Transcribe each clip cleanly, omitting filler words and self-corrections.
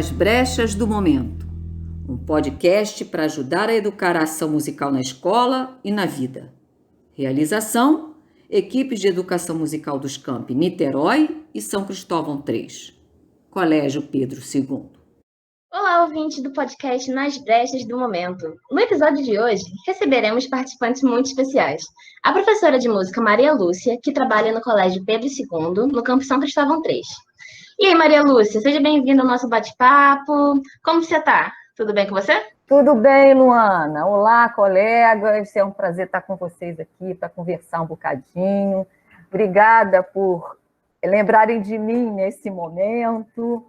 Nas Brechas do Momento, um podcast para ajudar a educar a ação musical na escola e na vida. Realização: equipes de educação musical dos campi Niterói e São Cristóvão III. Colégio Pedro II. Olá, ouvintes do podcast Nas Brechas do Momento. No episódio de hoje, receberemos participantes muito especiais. A professora de música Maria Lúcia, que trabalha no Colégio Pedro II, no campo São Cristóvão III. E aí, Maria Lúcia, seja bem-vinda ao nosso bate-papo. Como você está? Tudo bem com você? Tudo bem, Luana. Olá, colegas. É um prazer estar com vocês aqui para conversar um bocadinho. Obrigada por lembrarem de mim nesse momento.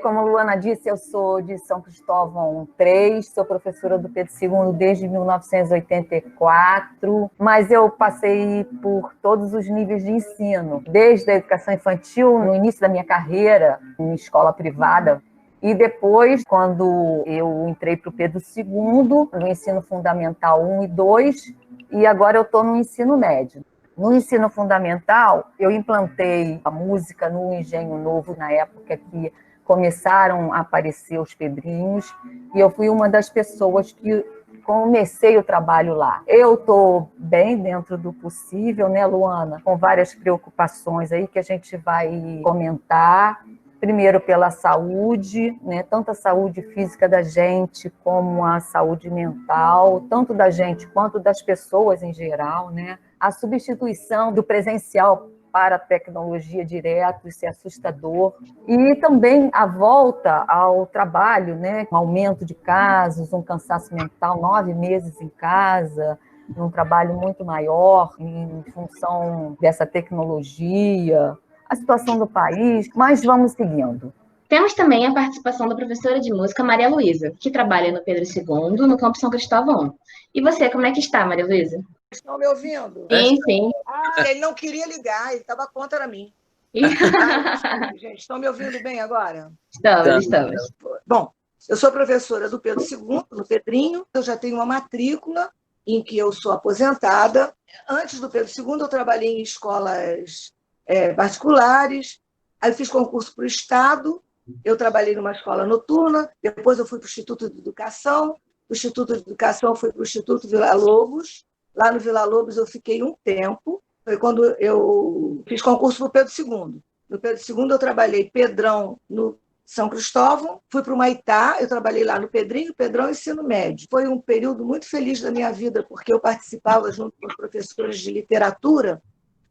Como a Luana disse, eu sou de São Cristóvão III, sou professora do Pedro II desde 1984, mas eu passei por todos os níveis de ensino, desde a educação infantil, no início da minha carreira, em escola privada, e depois, quando eu entrei para o Pedro II, no ensino fundamental 1 e 2, e agora eu estou no ensino médio. No ensino fundamental, eu implantei a música no Engenho Novo, na época que começaram a aparecer os pedrinhos, e eu fui uma das pessoas que comecei o trabalho lá. Eu estou bem dentro do possível, né, Luana? Com várias preocupações aí que a gente vai comentar. Primeiro pela saúde, né? Tanto a saúde física da gente como a saúde mental, tanto da gente quanto das pessoas em geral, né? A substituição do presencial para a tecnologia direto, isso é assustador. E também a volta ao trabalho, né? Um aumento de casos, um cansaço mental, 9 meses em casa, um trabalho muito maior em função dessa tecnologia, a situação do país, mas vamos seguindo. Temos também a participação da professora de música Maria Luísa, que trabalha no Pedro II, no campo São Cristóvão. E você, como é que está, Maria Luísa? Estão me ouvindo? Sim. Ele não queria ligar, ele estava contra mim. Gente, estão me ouvindo bem agora? Estamos. Bom, eu sou professora do Pedro II, no Pedrinho. Eu já tenho uma matrícula em que eu sou aposentada. Antes do Pedro II, eu trabalhei em escolas particulares. Aí eu fiz concurso para o Estado. Eu trabalhei numa escola noturna. Depois eu fui para o Instituto de Educação. Do Instituto de Educação eu fui para o Instituto Vila Lobos. Lá no Vila Lobos eu fiquei um tempo, foi quando eu fiz concurso para o Pedro II. No Pedro II eu trabalhei Pedrão no São Cristóvão, fui para o Maitá, eu trabalhei lá no Pedrinho, Pedrão Ensino Médio. Foi um período muito feliz da minha vida, porque eu participava junto com os professores de literatura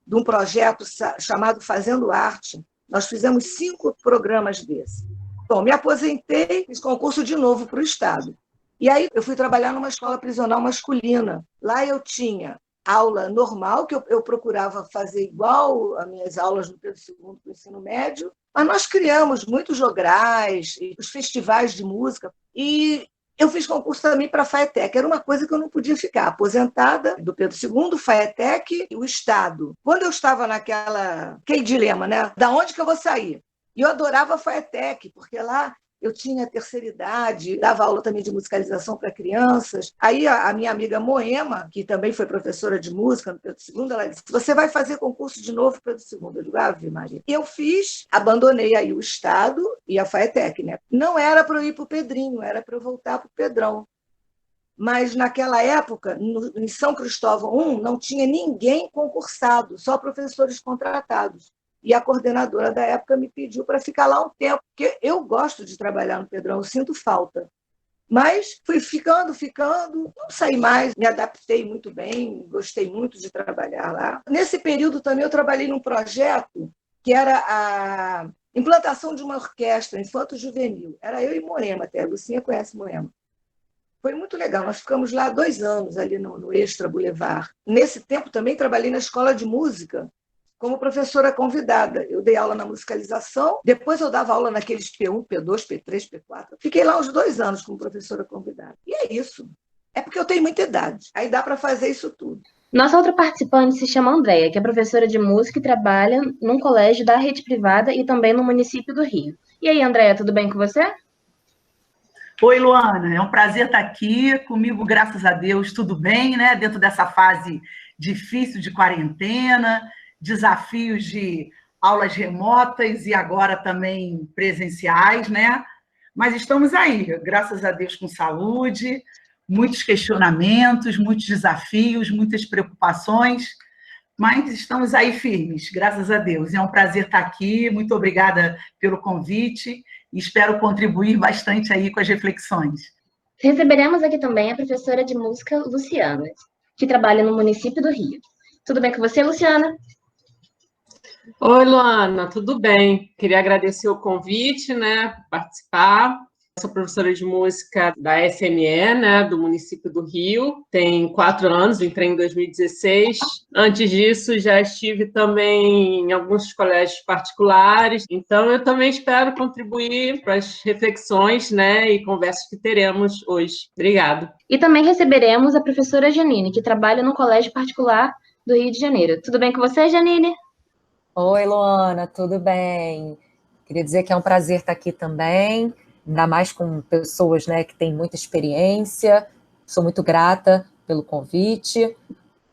de um projeto chamado Fazendo Arte. Nós fizemos 5 programas desse. Bom, me aposentei, fiz concurso de novo para o Estado. E aí eu fui trabalhar numa escola prisional masculina. Lá eu tinha aula normal, que eu procurava fazer igual as minhas aulas no Pedro II para o ensino médio, mas nós criamos muitos jograis, os festivais de música, e eu fiz concurso também para a FAETEC. Era uma coisa que eu não podia ficar, aposentada do Pedro II, FAETEC e o Estado. Quando eu estava aquele dilema, né? Da onde que eu vou sair? E eu adorava a FAETEC, porque lá eu tinha terceira idade, dava aula também de musicalização para crianças. Aí a minha amiga Moema, que também foi professora de música no Pedro II, ela disse: você vai fazer concurso de novo para o Pedro II? Eu digo: Ave Maria. Eu fiz, abandonei aí o Estado e a FAETEC, né? Não era para eu ir para o Pedrinho, era para eu voltar para o Pedrão. Mas naquela época, em São Cristóvão I, não tinha ninguém concursado, só professores contratados. E a coordenadora da época me pediu para ficar lá um tempo, porque eu gosto de trabalhar no Pedrão, eu sinto falta. Mas fui ficando, não saí mais, me adaptei muito bem, gostei muito de trabalhar lá. Nesse período também eu trabalhei num projeto que era a implantação de uma orquestra infanto-juvenil. Era eu e Moema até, a Lucinha conhece Moema. Foi muito legal, nós ficamos lá 2 anos, ali no Extra Boulevard. Nesse tempo também trabalhei na escola de música, como professora convidada. Eu dei aula na musicalização, depois eu dava aula naqueles P1, P2, P3, P4. Fiquei lá uns 2 anos como professora convidada. E é isso. É porque eu tenho muita idade. Aí dá para fazer isso tudo. Nossa outra participante se chama Andréia, que é professora de música e trabalha num colégio da rede privada e também no município do Rio. E aí, Andréia, tudo bem com você? Oi, Luana. É um prazer estar aqui. Comigo, graças a Deus, tudo bem, né? Dentro dessa fase difícil de quarentena, desafios de aulas remotas e agora também presenciais, né? mas estamos aí, graças a Deus, com saúde, muitos questionamentos, muitos desafios, muitas preocupações, mas estamos aí firmes, graças a Deus. É um prazer estar aqui, muito obrigada pelo convite e espero contribuir bastante aí com as reflexões. Receberemos aqui também a professora de música Luciana, que trabalha no município do Rio. Tudo bem com você, Luciana? Oi, Luana, tudo bem? Queria agradecer o convite, né, por participar. Sou professora de música da SME, né, do município do Rio. Tem 4 anos, entrei em 2016. Antes disso, já estive também em alguns colégios particulares. Então, eu também espero contribuir para as reflexões, né, e conversas que teremos hoje. Obrigada. E também receberemos a professora Janine, que trabalha no colégio particular do Rio de Janeiro. Tudo bem com você, Janine? Oi, Luana, tudo bem? Queria dizer que é um prazer estar aqui também, ainda mais com pessoas, né, que têm muita experiência. Sou muito grata pelo convite.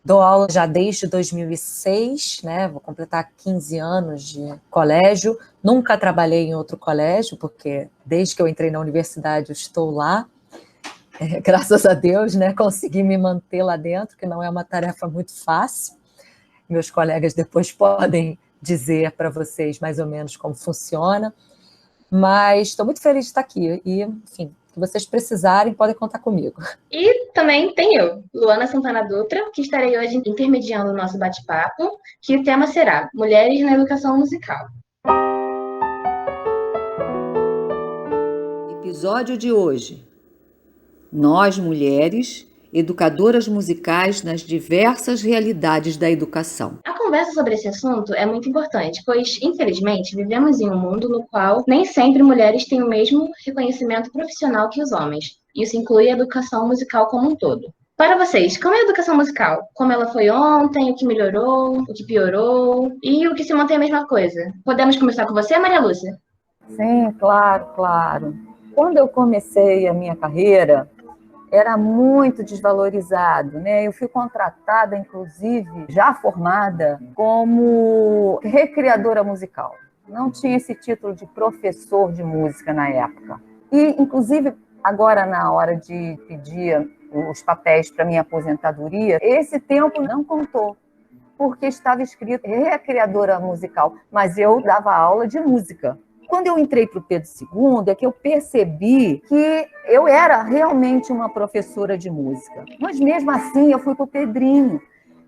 Dou aula já desde 2006, né? Vou completar 15 anos de colégio. Nunca trabalhei em outro colégio, porque desde que eu entrei na universidade eu estou lá. Graças a Deus, né? Consegui me manter lá dentro, que não é uma tarefa muito fácil. Meus colegas depois podem dizer para vocês mais ou menos como funciona, mas estou muito feliz de estar aqui e, enfim, que vocês precisarem, podem contar comigo. E também tem eu, Luana Santana Dutra, que estarei hoje intermediando o nosso bate-papo, que o tema será Mulheres na Educação Musical. Episódio de hoje: Nós, mulheres, educadoras musicais nas diversas realidades da educação. A conversa sobre esse assunto é muito importante, pois, infelizmente, vivemos em um mundo no qual nem sempre mulheres têm o mesmo reconhecimento profissional que os homens. Isso inclui a educação musical como um todo. Para vocês, como é a educação musical? Como ela foi ontem, o que melhorou, o que piorou e o que se mantém a mesma coisa? Podemos começar com você, Maria Lúcia? Sim, claro. Quando eu comecei a minha carreira, era muito desvalorizado, né? Eu fui contratada, inclusive, já formada, como recriadora musical. Não tinha esse título de professor de música na época. E, inclusive, agora, na hora de pedir os papéis para minha aposentadoria, esse tempo não contou, porque estava escrito recriadora musical, mas eu dava aula de música. Quando eu entrei para o Pedro II, é que eu percebi que eu era realmente uma professora de música. Mas, mesmo assim, eu fui para o Pedrinho.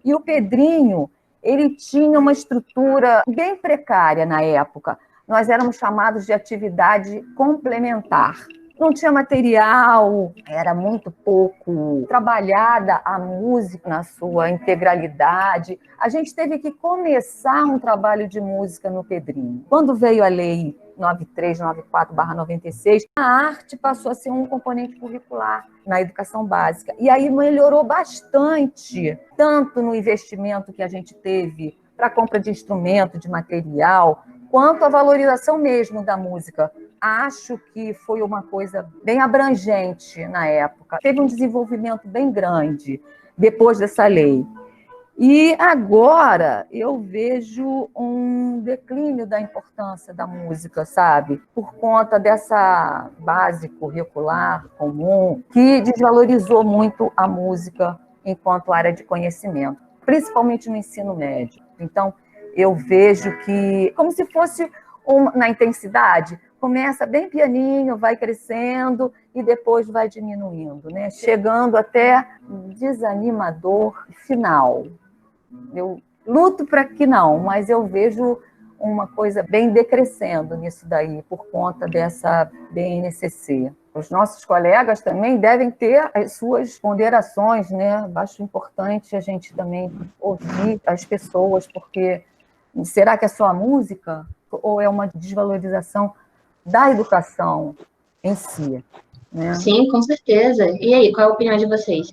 E o Pedrinho, ele tinha uma estrutura bem precária na época. Nós éramos chamados de atividade complementar. Não tinha material, era muito pouco trabalhada a música na sua integralidade. A gente teve que começar um trabalho de música no Pedrinho. Quando veio a lei 9394/96, a arte passou a ser um componente curricular na educação básica. E aí melhorou bastante, tanto no investimento que a gente teve para a compra de instrumento, de material, quanto a valorização mesmo da música. Acho que foi uma coisa bem abrangente na época. Teve um desenvolvimento bem grande depois dessa lei. E agora eu vejo um declínio da importância da música, sabe? Por conta dessa base curricular comum que desvalorizou muito a música enquanto área de conhecimento, principalmente no ensino médio. Então, eu vejo que, como se fosse na intensidade, começa bem pianinho, vai crescendo e depois vai diminuindo, né? Chegando até desanimador final. Eu luto para que não, mas eu vejo uma coisa bem decrescendo nisso daí, por conta dessa BNCC. Os nossos colegas também devem ter as suas ponderações, né? Acho importante a gente também ouvir as pessoas, porque será que é só a música ou é uma desvalorização da educação em si, né? Sim, com certeza. E aí, qual é a opinião de vocês?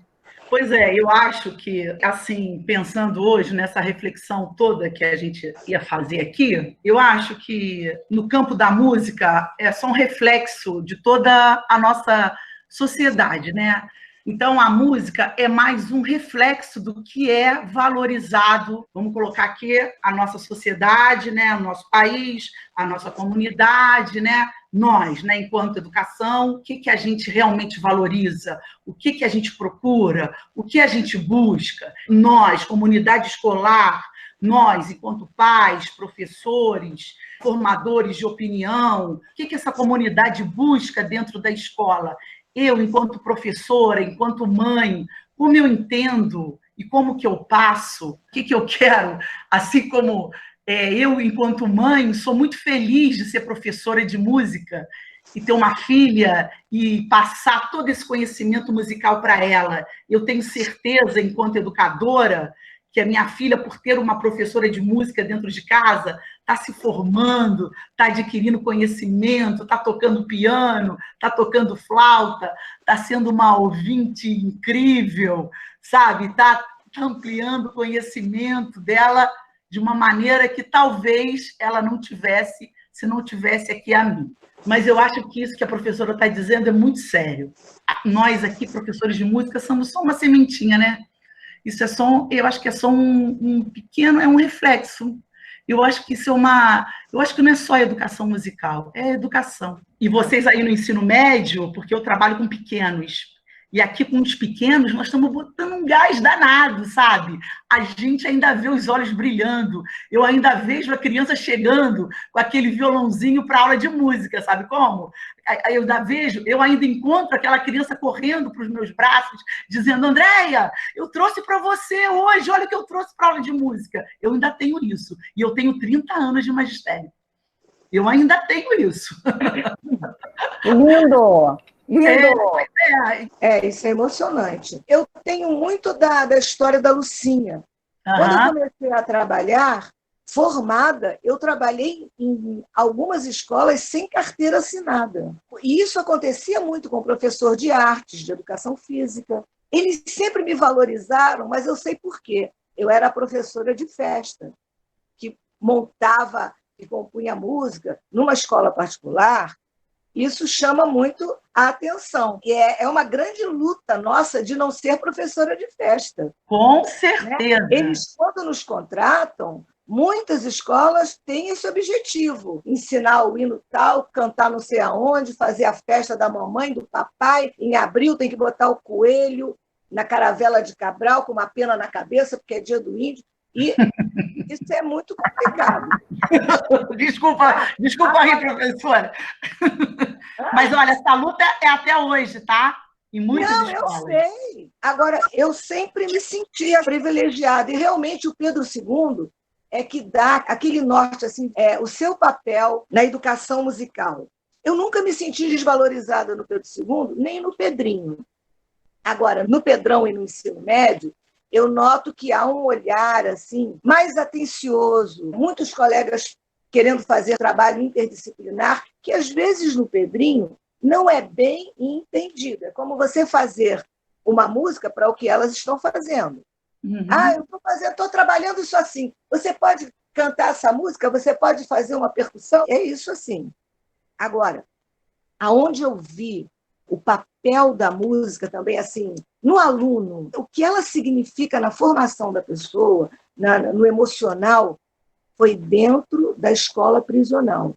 Pois é, eu acho que, assim, pensando hoje nessa reflexão toda que a gente ia fazer aqui, eu acho que no campo da música é só um reflexo de toda a nossa sociedade, né? Então, a música é mais um reflexo do que é valorizado, vamos colocar aqui, a nossa sociedade, né, o nosso país, a nossa comunidade, né, nós, né, enquanto educação, o que a gente realmente valoriza, o que a gente procura, o que a gente busca. Nós, comunidade escolar, nós, enquanto pais, professores, formadores de opinião, o que essa comunidade busca dentro da escola? Eu, enquanto professora, enquanto mãe, como eu entendo e como que eu passo, o que eu quero, assim como eu, enquanto mãe, sou muito feliz de ser professora de música e ter uma filha e passar todo esse conhecimento musical para ela. Eu tenho certeza, enquanto educadora, que a minha filha, por ter uma professora de música dentro de casa, está se formando, está adquirindo conhecimento, está tocando piano, está tocando flauta, está sendo uma ouvinte incrível, sabe? Está ampliando o conhecimento dela de uma maneira que talvez ela não tivesse se não tivesse aqui a mim. Mas eu acho que isso que a professora está dizendo é muito sério. Nós aqui, professores de música, somos só uma sementinha, né? Isso é só, eu acho que é só um pequeno, é um reflexo. Eu acho que isso eu acho que não é só educação musical, é educação. E vocês aí no ensino médio, porque eu trabalho com pequenos, e aqui com os pequenos nós estamos botando um gás danado, sabe? A gente ainda vê os olhos brilhando, eu ainda vejo a criança chegando com aquele violãozinho para aula de música, sabe como? Eu ainda encontro aquela criança correndo para os meus braços, dizendo, Andréia, eu trouxe para você hoje, olha o que eu trouxe para aula de música. Eu ainda tenho isso, e eu tenho 30 anos de magistério. Eu ainda tenho isso. Lindo! Lindo! Isso é emocionante. Eu tenho muito da história da Lucinha. Quando eu comecei a trabalhar, formada, eu trabalhei em algumas escolas sem carteira assinada. E isso acontecia muito com o professor de artes, de educação física. Eles sempre me valorizaram, mas eu sei por quê. Eu era professora de festa, que montava e compunha música numa escola particular. Isso chama muito a atenção. E é uma grande luta nossa de não ser professora de festa. Com certeza. Né? Eles, quando nos contratam, muitas escolas têm esse objetivo, ensinar o hino tal, cantar não sei aonde, fazer a festa da mamãe, do papai, em abril tem que botar o coelho na caravela de Cabral com uma pena na cabeça, porque é dia do índio, e isso é muito complicado. Desculpa aí, professora. Mas, olha, essa luta é até hoje, tá? Em muitas escolas. Eu sei. Agora, eu sempre me sentia privilegiada, e realmente o Pedro II é que dá aquele norte, assim, o seu papel na educação musical. Eu nunca me senti desvalorizada no Pedro II, nem no Pedrinho. Agora, no Pedrão e no ensino médio, eu noto que há um olhar assim mais atencioso, muitos colegas querendo fazer trabalho interdisciplinar, que às vezes no Pedrinho não é bem entendido. É como você fazer uma música para o que elas estão fazendo. Uhum. Eu estou trabalhando isso assim. Você pode cantar essa música, você pode fazer uma percussão, é isso assim. Agora, aonde eu vi o papel da música também, assim, no aluno, o que ela significa na formação da pessoa, no emocional, foi dentro da escola prisional.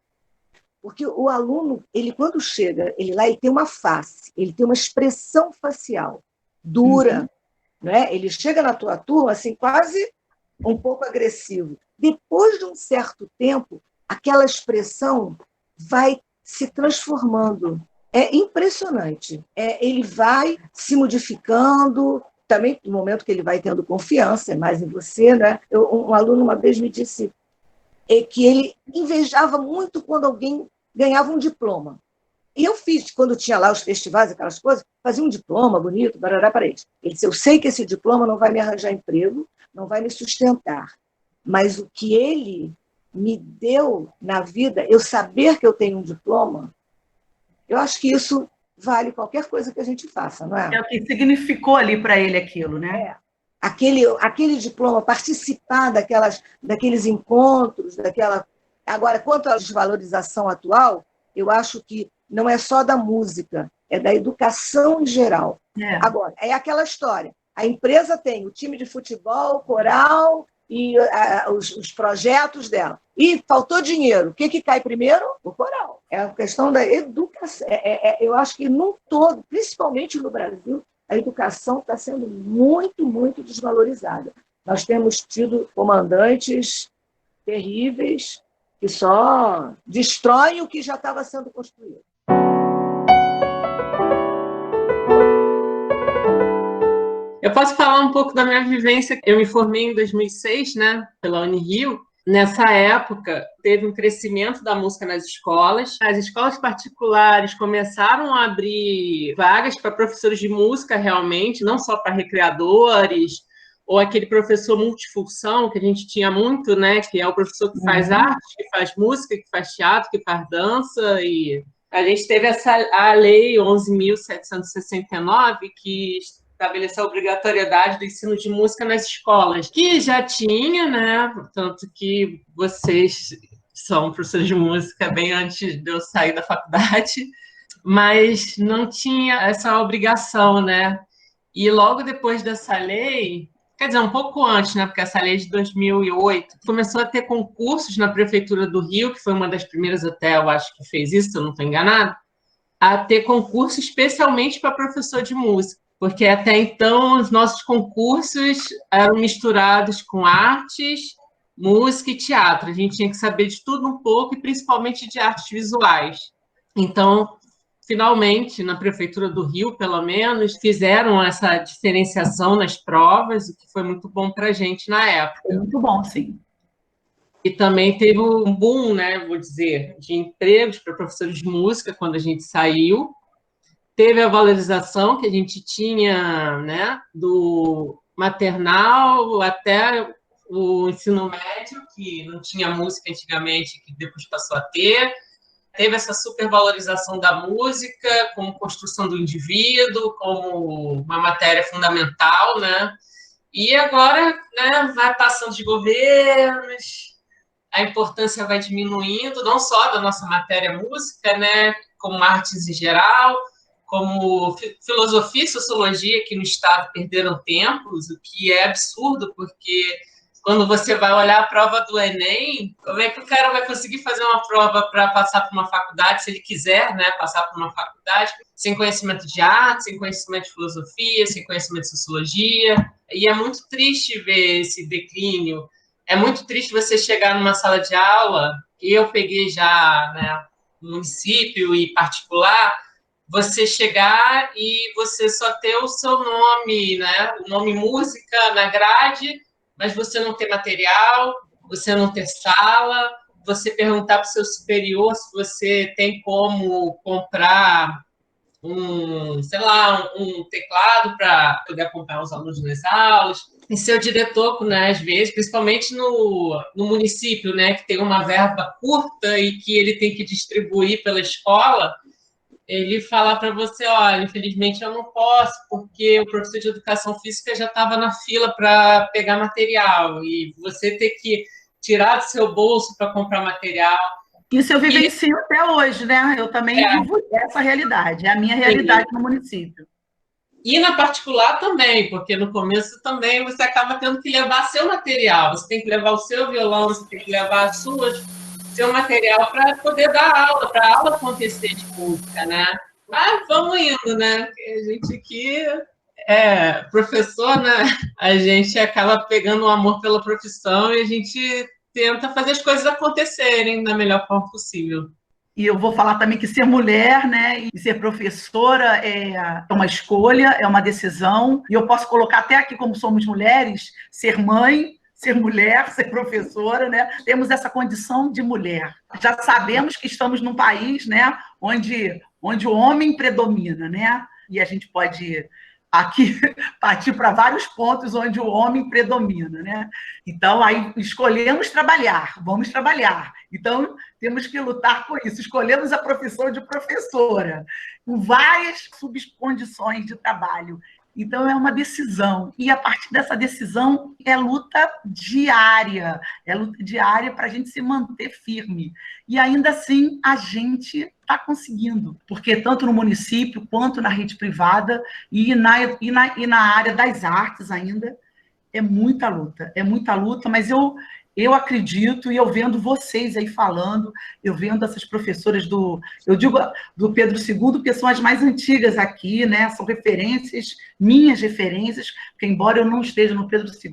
Porque o aluno, ele quando chega, ele tem uma face, ele tem uma expressão facial dura, né? Ele chega na tua turma assim, quase um pouco agressivo. Depois de um certo tempo, aquela expressão vai se transformando. É impressionante. Ele vai se modificando, também no momento que ele vai tendo confiança, é mais em você, né? Um aluno uma vez me disse que ele invejava muito quando alguém ganhava um diploma. E eu fiz, quando tinha lá os festivais, aquelas coisas, fazia um diploma bonito, barará para eles. Ele disse, eu sei que esse diploma não vai me arranjar emprego, não vai me sustentar, mas o que ele me deu na vida, eu saber que eu tenho um diploma, eu acho que isso vale qualquer coisa que a gente faça, não é? É o que significou ali para ele aquilo, né? Aquele diploma, participar daqueles encontros, Agora, quanto à desvalorização atual, eu acho que não é só da música, é da educação em geral. É. Agora, é aquela história. A empresa tem o time de futebol, o coral e os projetos dela. E faltou dinheiro. O que cai primeiro? O coral. É a questão da educação. Eu acho que, num todo, principalmente no Brasil, a educação está sendo muito, muito desvalorizada. Nós temos tido comandantes terríveis que só destroem o que já estava sendo construído. Eu posso falar um pouco da minha vivência. Eu me formei em 2006, né, pela Unirio. Nessa época, teve um crescimento da música nas escolas. As escolas particulares começaram a abrir vagas para professores de música, realmente, não só para recreadores, ou aquele professor multifunção, que a gente tinha muito, né, que é o professor que faz arte, que faz música, que faz teatro, que faz dança. E a gente teve a Lei 11.769, que estabeleceu a obrigatoriedade do ensino de música nas escolas, que já tinha, né? Tanto que vocês são professores de música bem antes de eu sair da faculdade, mas não tinha essa obrigação, né? E logo depois dessa lei, quer dizer, um pouco antes, né? Porque essa lei é de 2008, começou a ter concursos na Prefeitura do Rio, que foi uma das primeiras até, eu acho que fez isso, se eu não estou enganado, a ter concurso especialmente para professor de música. Porque até então os nossos concursos eram misturados com artes, música e teatro. A gente tinha que saber de tudo um pouco, e principalmente de artes visuais. Então, finalmente, na Prefeitura do Rio, pelo menos, fizeram essa diferenciação nas provas, o que foi muito bom para a gente na época. Muito bom, sim. E também teve um boom, né, vou dizer, de empregos para professores de música quando a gente saiu. Teve a valorização que a gente tinha, né, do maternal até o ensino médio, que não tinha música antigamente, que depois passou a ter. Teve essa supervalorização da música como construção do indivíduo, como uma matéria fundamental, né? E agora, né, vai passando de governos, a importância vai diminuindo, não só da nossa matéria música, né, como artes em geral, como filosofia e sociologia, que no Estado perderam tempos, o que é absurdo, porque quando você vai olhar a prova do Enem, como é que o cara vai conseguir fazer uma prova para passar por uma faculdade, se ele quiser, né, passar por uma faculdade, sem conhecimento de arte, sem conhecimento de filosofia, sem conhecimento de sociologia? E é muito triste ver esse declínio. É muito triste você chegar numa sala de aula, que eu peguei já, né, no município e particular, você chegar e você só ter o seu nome, né, o nome música na grade, mas você não ter material, você não ter sala, você perguntar para o seu superior se você tem como comprar um teclado para poder acompanhar os alunos nas aulas. E seu diretor, né, às vezes, principalmente no município, né, que tem uma verba curta e que ele tem que distribuir pela escola, ele falar para você, olha, infelizmente eu não posso, porque o professor de educação física já estava na fila para pegar material, e você ter que tirar do seu bolso para comprar material. Isso eu vivencio até hoje, né? Eu também vivo essa realidade, é a minha realidade no município. E na particular também, porque no começo também você acaba tendo que levar seu material, você tem que levar o seu violão, você tem que levar seu material para poder dar aula, para a aula acontecer de música, né? Mas vamos indo, né? A gente aqui é professor, né? A gente acaba pegando o amor pela profissão e a gente tenta fazer as coisas acontecerem da melhor forma possível. E eu vou falar também que ser mulher, né, e ser professora é uma escolha, é uma decisão. E eu posso colocar até aqui, como somos mulheres, ser mãe, ser mulher, ser professora, né? Temos essa condição de mulher. Já sabemos que estamos num país, né, onde o homem predomina, né? E a gente pode aqui partir para vários pontos onde o homem predomina, né? Então, aí escolhemos trabalhar, vamos trabalhar. Então, temos que lutar por isso. Escolhemos a profissão de professora, com várias subcondições de trabalho. Então, é uma decisão. E, a partir dessa decisão, é luta diária. É luta diária para a gente se manter firme. E, ainda assim, a gente está conseguindo. Porque, tanto no município, quanto na rede privada, e na área das artes ainda, é muita luta, mas eu acredito, e eu vendo vocês aí falando, eu vendo essas professoras eu digo do Pedro II, porque são as mais antigas aqui, né? São referências, minhas referências, porque embora eu não esteja no Pedro II,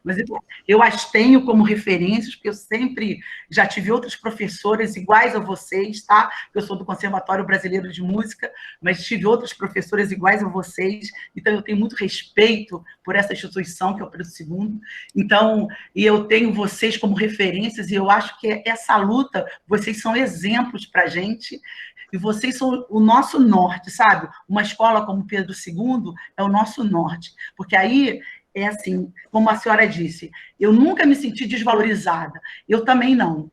mas eu as tenho como referências, porque eu sempre já tive outras professoras iguais a vocês, tá? Eu sou do Conservatório Brasileiro de Música, mas tive outras professoras iguais a vocês, então eu tenho muito respeito por essa instituição, que é o Pedro II. Então, e eu tenho vocês como referências, e eu acho que essa luta, vocês são exemplos para a gente, e vocês são o nosso norte, sabe? Uma escola como Pedro II é o nosso norte, porque aí é assim, como a senhora disse, eu nunca me senti desvalorizada, eu também não.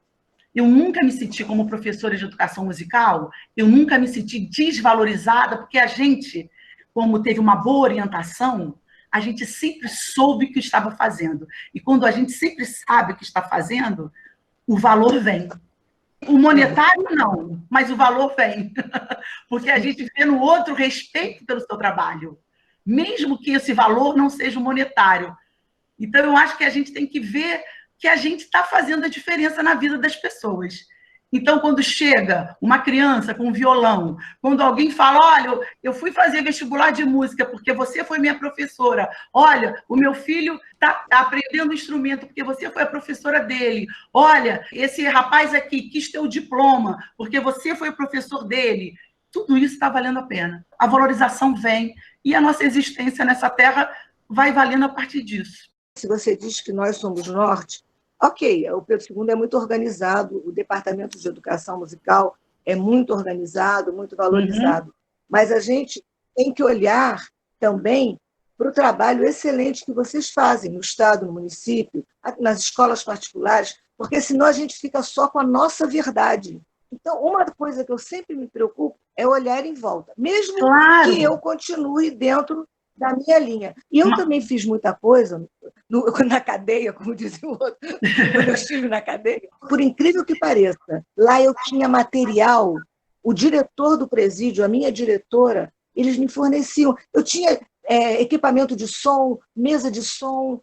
Eu nunca me senti como professora de educação musical, eu nunca me senti desvalorizada, porque a gente, como teve uma boa orientação, a gente sempre soube o que estava fazendo. E quando a gente sempre sabe o que está fazendo, o valor vem. O monetário, não, mas o valor vem. Porque a gente vê no outro respeito pelo seu trabalho, mesmo que esse valor não seja o monetário. Então, eu acho que a gente tem que ver que a gente está fazendo a diferença na vida das pessoas. Então, quando chega uma criança com um violão, quando alguém fala, olha, eu fui fazer vestibular de música porque você foi minha professora, olha, o meu filho está aprendendo instrumento porque você foi a professora dele, olha, esse rapaz aqui quis ter o diploma porque você foi o professor dele, tudo isso está valendo a pena. A valorização vem e a nossa existência nessa terra vai valendo a partir disso. Se você diz que nós somos norte, ok, o Pedro II é muito organizado, o Departamento de Educação Musical é muito organizado, muito valorizado, mas a gente tem que olhar também para o trabalho excelente que vocês fazem no Estado, no município, nas escolas particulares, porque senão a gente fica só com a nossa verdade. Então, uma coisa que eu sempre me preocupo é olhar em volta, mesmo que eu continue dentro da minha linha. E eu também fiz muita coisa na cadeia, como dizia o outro, quando eu estive na cadeia. Por incrível que pareça, lá eu tinha material, o diretor do presídio, a minha diretora, eles me forneciam. Eu tinha equipamento de som, mesa de som.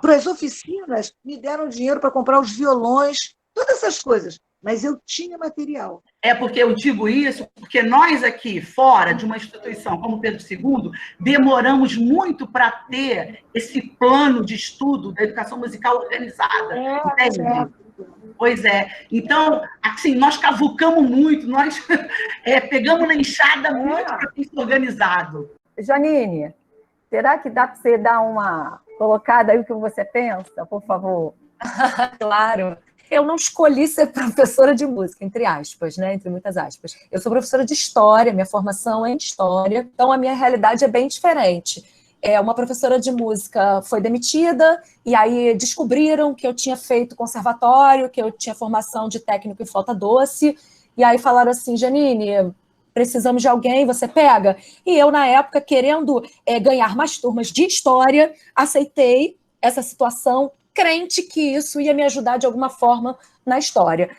Para as oficinas, me deram dinheiro para comprar os violões, todas essas coisas. Mas eu tinha material. É porque eu digo isso, porque nós aqui, fora de uma instituição como Pedro II, demoramos muito para ter esse plano de estudo da educação musical organizada. Entende? Pois é. Então, assim, nós cavucamos muito, nós pegamos na enxada muito para ter isso organizado. Janine, será que dá para você dar uma colocada aí o que você pensa, por favor? Claro. Eu não escolhi ser professora de música, entre aspas, né? Entre muitas aspas. Eu sou professora de história, minha formação é em história, então a minha realidade é bem diferente. Uma professora de música foi demitida, e aí descobriram que eu tinha feito conservatório, que eu tinha formação de técnico em flauta doce, e aí falaram assim, Janine, precisamos de alguém, você pega? E eu, na época, querendo ganhar mais turmas de história, aceitei essa situação, crente que isso ia me ajudar de alguma forma na história.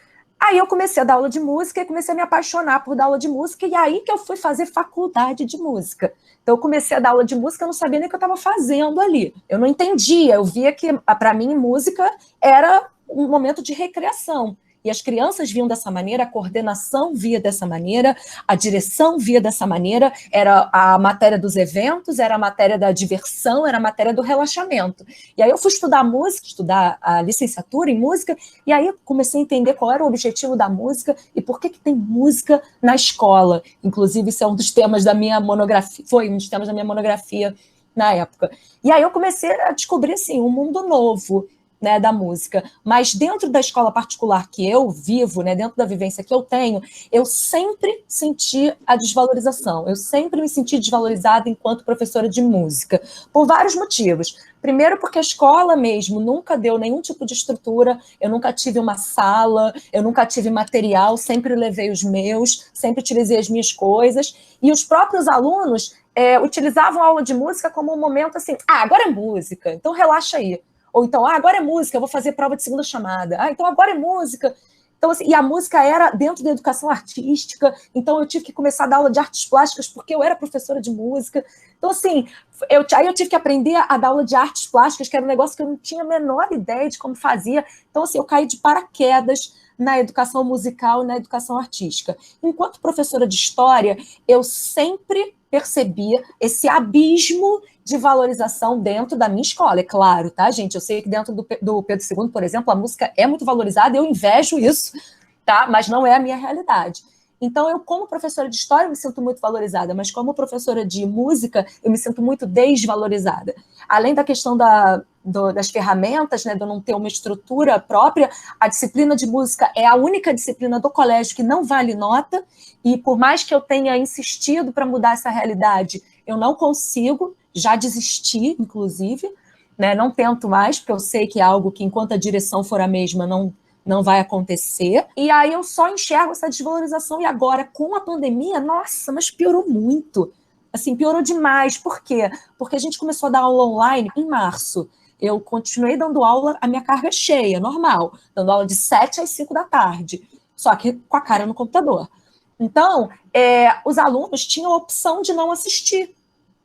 Aí eu comecei a dar aula de música e comecei a me apaixonar por dar aula de música, e aí que eu fui fazer faculdade de música. Então eu comecei a dar aula de música, eu não sabia nem o que eu estava fazendo ali. Eu não entendia, eu via que, para mim, música era um momento de recreação. E as crianças viam dessa maneira, a coordenação via dessa maneira, a direção via dessa maneira, era a matéria dos eventos, era a matéria da diversão, era a matéria do relaxamento. E aí eu fui estudar música, estudar a licenciatura em música, e aí eu comecei a entender qual era o objetivo da música e por que tem música na escola. Inclusive, isso é um dos temas da minha monografia, foi um dos temas da minha monografia na época. E aí eu comecei a descobrir assim, um mundo novo, né, da música. Mas dentro da escola particular que eu vivo, né, dentro da vivência que eu tenho, eu sempre senti a desvalorização. Eu sempre me senti desvalorizada enquanto professora de música, por vários motivos. Primeiro, porque a escola mesmo nunca deu nenhum tipo de estrutura, eu nunca tive uma sala, eu nunca tive material, sempre levei os meus, sempre utilizei as minhas coisas, e os próprios alunos utilizavam a aula de música como um momento assim, agora é música, então relaxa aí. Ou então, agora é música, eu vou fazer prova de segunda chamada. Então agora é música. Então, assim, e a música era dentro da educação artística, então eu tive que começar a dar aula de artes plásticas porque eu era professora de música. Então, assim, aí eu tive que aprender a dar aula de artes plásticas, que era um negócio que eu não tinha a menor ideia de como fazia. Então, assim, eu caí de paraquedas na educação musical e na educação artística. Enquanto professora de história, eu sempre percebia esse abismo de valorização dentro da minha escola, é claro, tá, gente? Eu sei que dentro do Pedro II, por exemplo, a música é muito valorizada, eu invejo isso, tá? Mas não é a minha realidade. Então, eu, como professora de história, me sinto muito valorizada, mas como professora de música, eu me sinto muito desvalorizada. Além da questão das ferramentas, né, de eu não ter uma estrutura própria, a disciplina de música é a única disciplina do colégio que não vale nota, e por mais que eu tenha insistido para mudar essa realidade, eu não consigo, já desisti, inclusive, né, não tento mais, porque eu sei que é algo que, enquanto a direção for a mesma, não vai acontecer. E aí eu só enxergo essa desvalorização. E agora, com a pandemia, nossa, mas piorou muito. Assim, piorou demais. Por quê? Porque a gente começou a dar aula online em março. Eu continuei dando aula, a minha carga cheia, normal. Dando aula de 7 às 5 da tarde. Só que com a cara no computador. Então, os alunos tinham a opção de não assistir.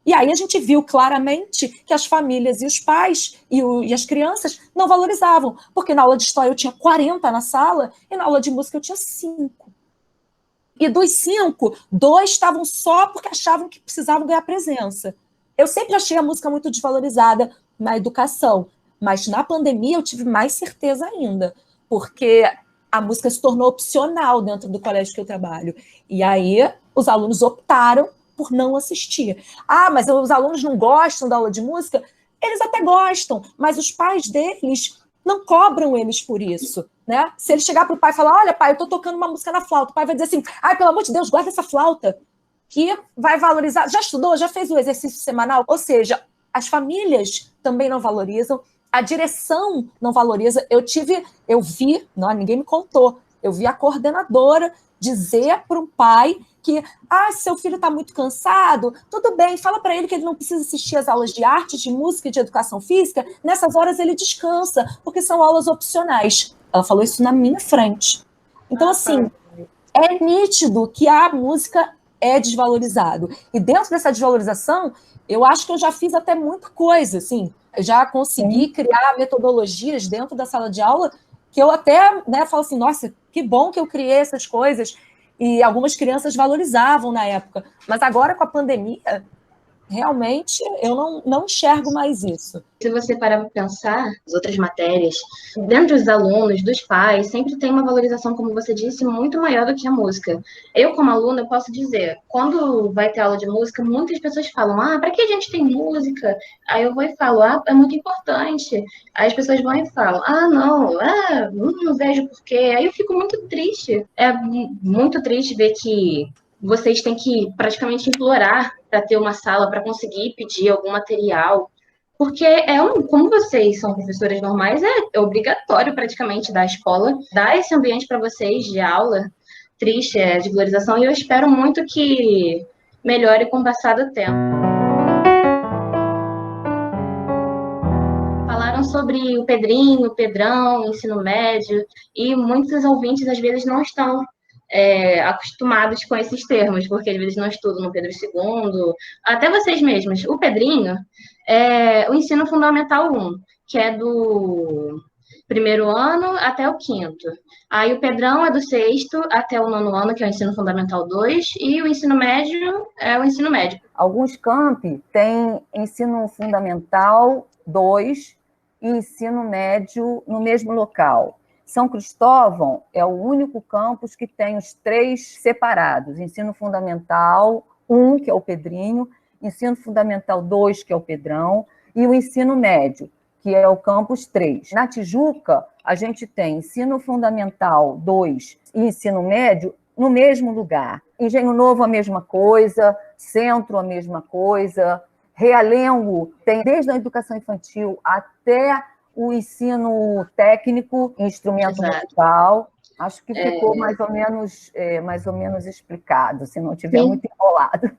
E aí a gente viu claramente que as famílias e os pais e as crianças não valorizavam, porque na aula de história eu tinha 40 na sala e na aula de música eu tinha 5. E dos 5, 2 estavam só porque achavam que precisavam ganhar presença. Eu sempre achei a música muito desvalorizada na educação, mas na pandemia eu tive mais certeza ainda, porque a música se tornou opcional dentro do colégio que eu trabalho. E aí os alunos optaram por não assistir. Mas os alunos não gostam da aula de música? Eles até gostam, mas os pais deles não cobram eles por isso, né? Se ele chegar para o pai e falar, olha, pai, eu estou tocando uma música na flauta, o pai vai dizer assim, pelo amor de Deus, guarda essa flauta. E vai valorizar, já estudou, já fez o exercício semanal? Ou seja, as famílias também não valorizam, a direção não valoriza. Ninguém me contou, eu vi a coordenadora dizer para um pai que, seu filho está muito cansado, tudo bem, fala para ele que ele não precisa assistir às aulas de arte, de música e de educação física, nessas horas ele descansa, porque são aulas opcionais. Ela falou isso na minha frente. Então, assim, é nítido que a música é desvalorizado. E dentro dessa desvalorização, eu acho que eu já fiz até muita coisa, assim, eu já consegui criar metodologias dentro da sala de aula que eu até, né, falo assim, nossa, que bom que eu criei essas coisas, e algumas crianças valorizavam na época, mas agora com a pandemia, realmente eu não enxergo mais isso. Se você parar para pensar, as outras matérias, dentro dos alunos, dos pais, sempre tem uma valorização, como você disse, muito maior do que a música. Eu, como aluna, eu posso dizer, quando vai ter aula de música, muitas pessoas falam, para que a gente tem música? Aí eu vou e falo, é muito importante. Aí as pessoas vão e falam, não vejo porquê. Aí eu fico muito triste. É muito triste ver que vocês têm que praticamente implorar para ter uma sala, para conseguir pedir algum material, porque como vocês são professoras normais, é obrigatório praticamente da escola dar esse ambiente para vocês de aula. Triste, de valorização, e eu espero muito que melhore com o passar do tempo. Falaram sobre o Pedrinho, o Pedrão, o ensino médio, e muitos ouvintes às vezes não estão acostumados com esses termos, porque às vezes não estudam no Pedro II, até vocês mesmos. O Pedrinho é o ensino fundamental 1, que é do primeiro ano até o quinto. Aí o Pedrão é do sexto até o nono ano, que é o ensino fundamental 2, e o ensino médio é o ensino médio. Alguns campi têm ensino fundamental 2 e ensino médio no mesmo local. São Cristóvão é o único campus que tem os 3 separados, ensino fundamental 1, que é o Pedrinho, ensino fundamental 2, que é o Pedrão, e o ensino médio, que é o Campus 3. Na Tijuca, a gente tem ensino fundamental 2 e ensino médio no mesmo lugar. Engenho Novo, a mesma coisa, Centro, a mesma coisa, Realengo tem desde a educação infantil até o ensino técnico, instrumento musical. Acho que ficou mais ou menos explicado, se não tiver muito enrolado.